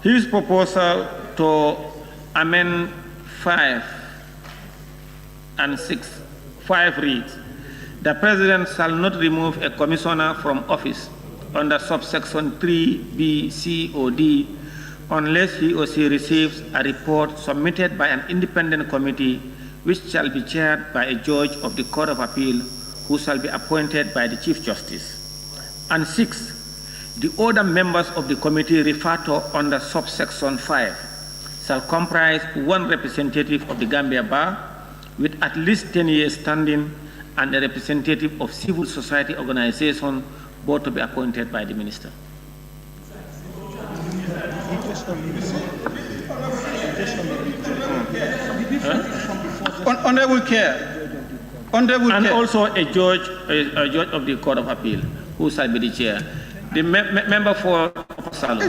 B: His proposal to amend 5 and 6. 5 reads, the President shall not remove a commissioner from office under subsection 3B, C, or D unless he or she receives a report submitted by an independent committee which shall be chaired by a judge of the Court of Appeal who shall be appointed by the Chief Justice. And 6, the other members of the committee referred to under subsection 5 shall comprise one representative of the Gambia Bar with at least 10 years standing and a representative of civil society organization, both to be appointed by the minister.
T: Honorable Chair. And
B: also a judge of the Court of Appeal, who shall be the chair. The member for Salon.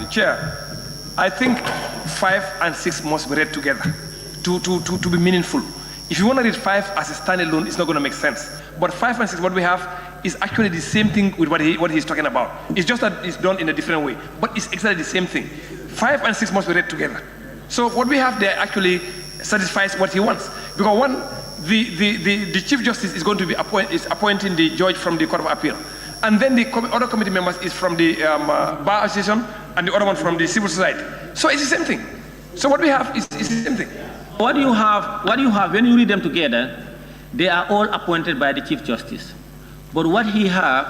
O: Chair, I think 5 and 6 must be read together to be meaningful. If you want to read 5 as a standalone, it's not going to make sense. But 5 and 6, what we have is actually the same thing with what he's talking about. It's just that it's done in a different way, but it's exactly the same thing. 5 and 6 must be read together. So what we have there actually satisfies what he wants. Because one, the Chief Justice is going to be appointing the judge from the Court of Appeal. And then the other committee members is from the Bar Association and the other one from the civil society. So it's the same thing. So what we have is the same thing.
N: What you have when you read them together, they are all appointed by the Chief Justice. But what he have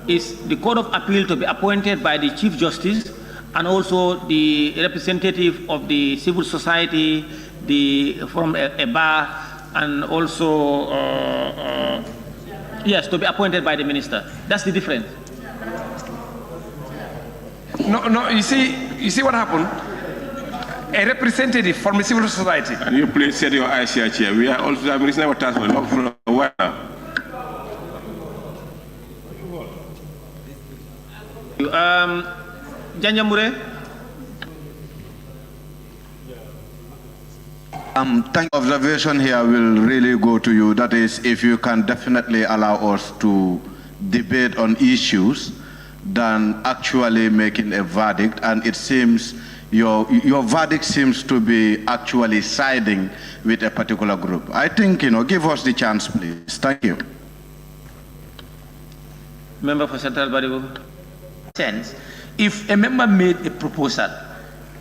N: is the Court of Appeal to be appointed by the Chief Justice and also the representative of the civil society, from a bar, and also, yes, to be appointed by the minister. That's the difference.
O: No, you see what happened? A representative from the civil society.
E: And you please set your eyes here, Chair. We are also having listening to us for a while now.
N: Janjamure.
Q: Thank you. Observation here will really go to you. That is, if you can definitely allow us to debate on issues than actually making a verdict. And it seems your verdict seems to be actually siding with a particular group. I think, give us the chance, please. Thank you.
N: Member for Central Baribu.
J: Sense, if a member made a proposal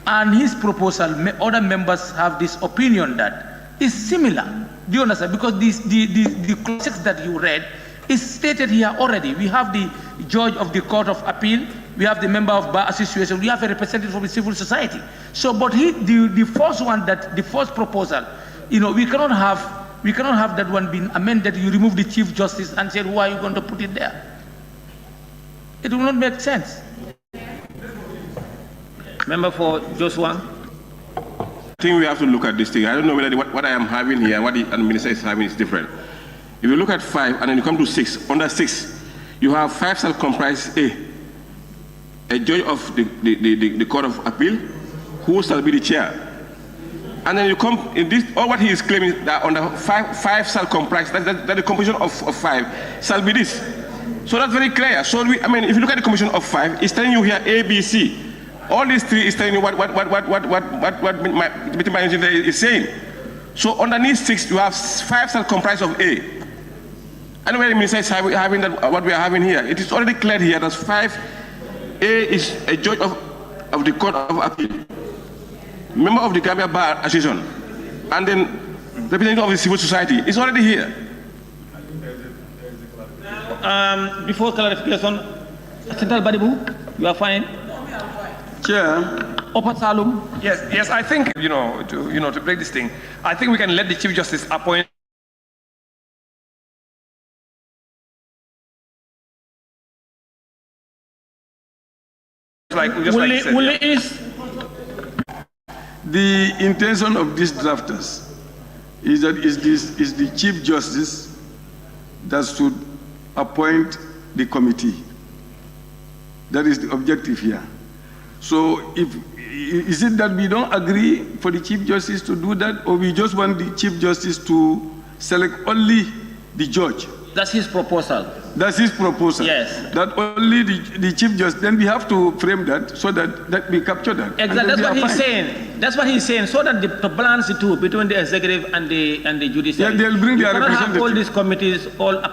J: and his proposal, other members have this opinion that is similar. Do you understand? Because the clauses that you read is stated here already. We have the judge of the Court of Appeal, we have the member of Bar Association, we have a representative from the civil society. So, but the first one, the first proposal, we cannot have that one being amended. You remove the Chief Justice and say, who are you going to put it there? It will not make sense.
N: Member for Joshua.
E: I think we have to look at this thing. I don't know whether what I am having here and what the minister is having is different. If you look at 5 and then you come to 6, under 6, you have 5 shall comprise a judge of the Court of Appeal, who shall be the chair. And then you come in this, all what he is claiming that under 5 shall comprise, that the composition of 5 shall be this. So that's very clear. So if you look at the composition of 5, it's telling you here A, B, C. All these 3 is telling you what my engineer is saying. So underneath 6, you have 5 shall comprise of A. And when the minister is having that, what we are having here, it is already clear here that 5A is a judge of the Court of Appeal, member of the Gambia Bar Association, and then representative of the civil society. It's already here.
N: Before clarification, Central Baribu, you are fine.
H: Chair.
N: Salum.
O: Yes. I think to break this thing, I think we can let the Chief Justice appoint.
H: The intention of these drafters is that is the Chief Justice that should appoint the committee. That is the objective here. So is it that we don't agree for the Chief Justice to do that, or we just want the Chief Justice to select only the judge?
N: That's his proposal.
H: That's his proposal.
N: Yes.
H: That only the Chief Justice, then we have to frame that so that we capture that.
N: Exactly, that's what he's saying. That's what he's saying, so that to balance the two between the executive and the judiciary.
H: Yeah, they'll bring their representative.
N: All these committees all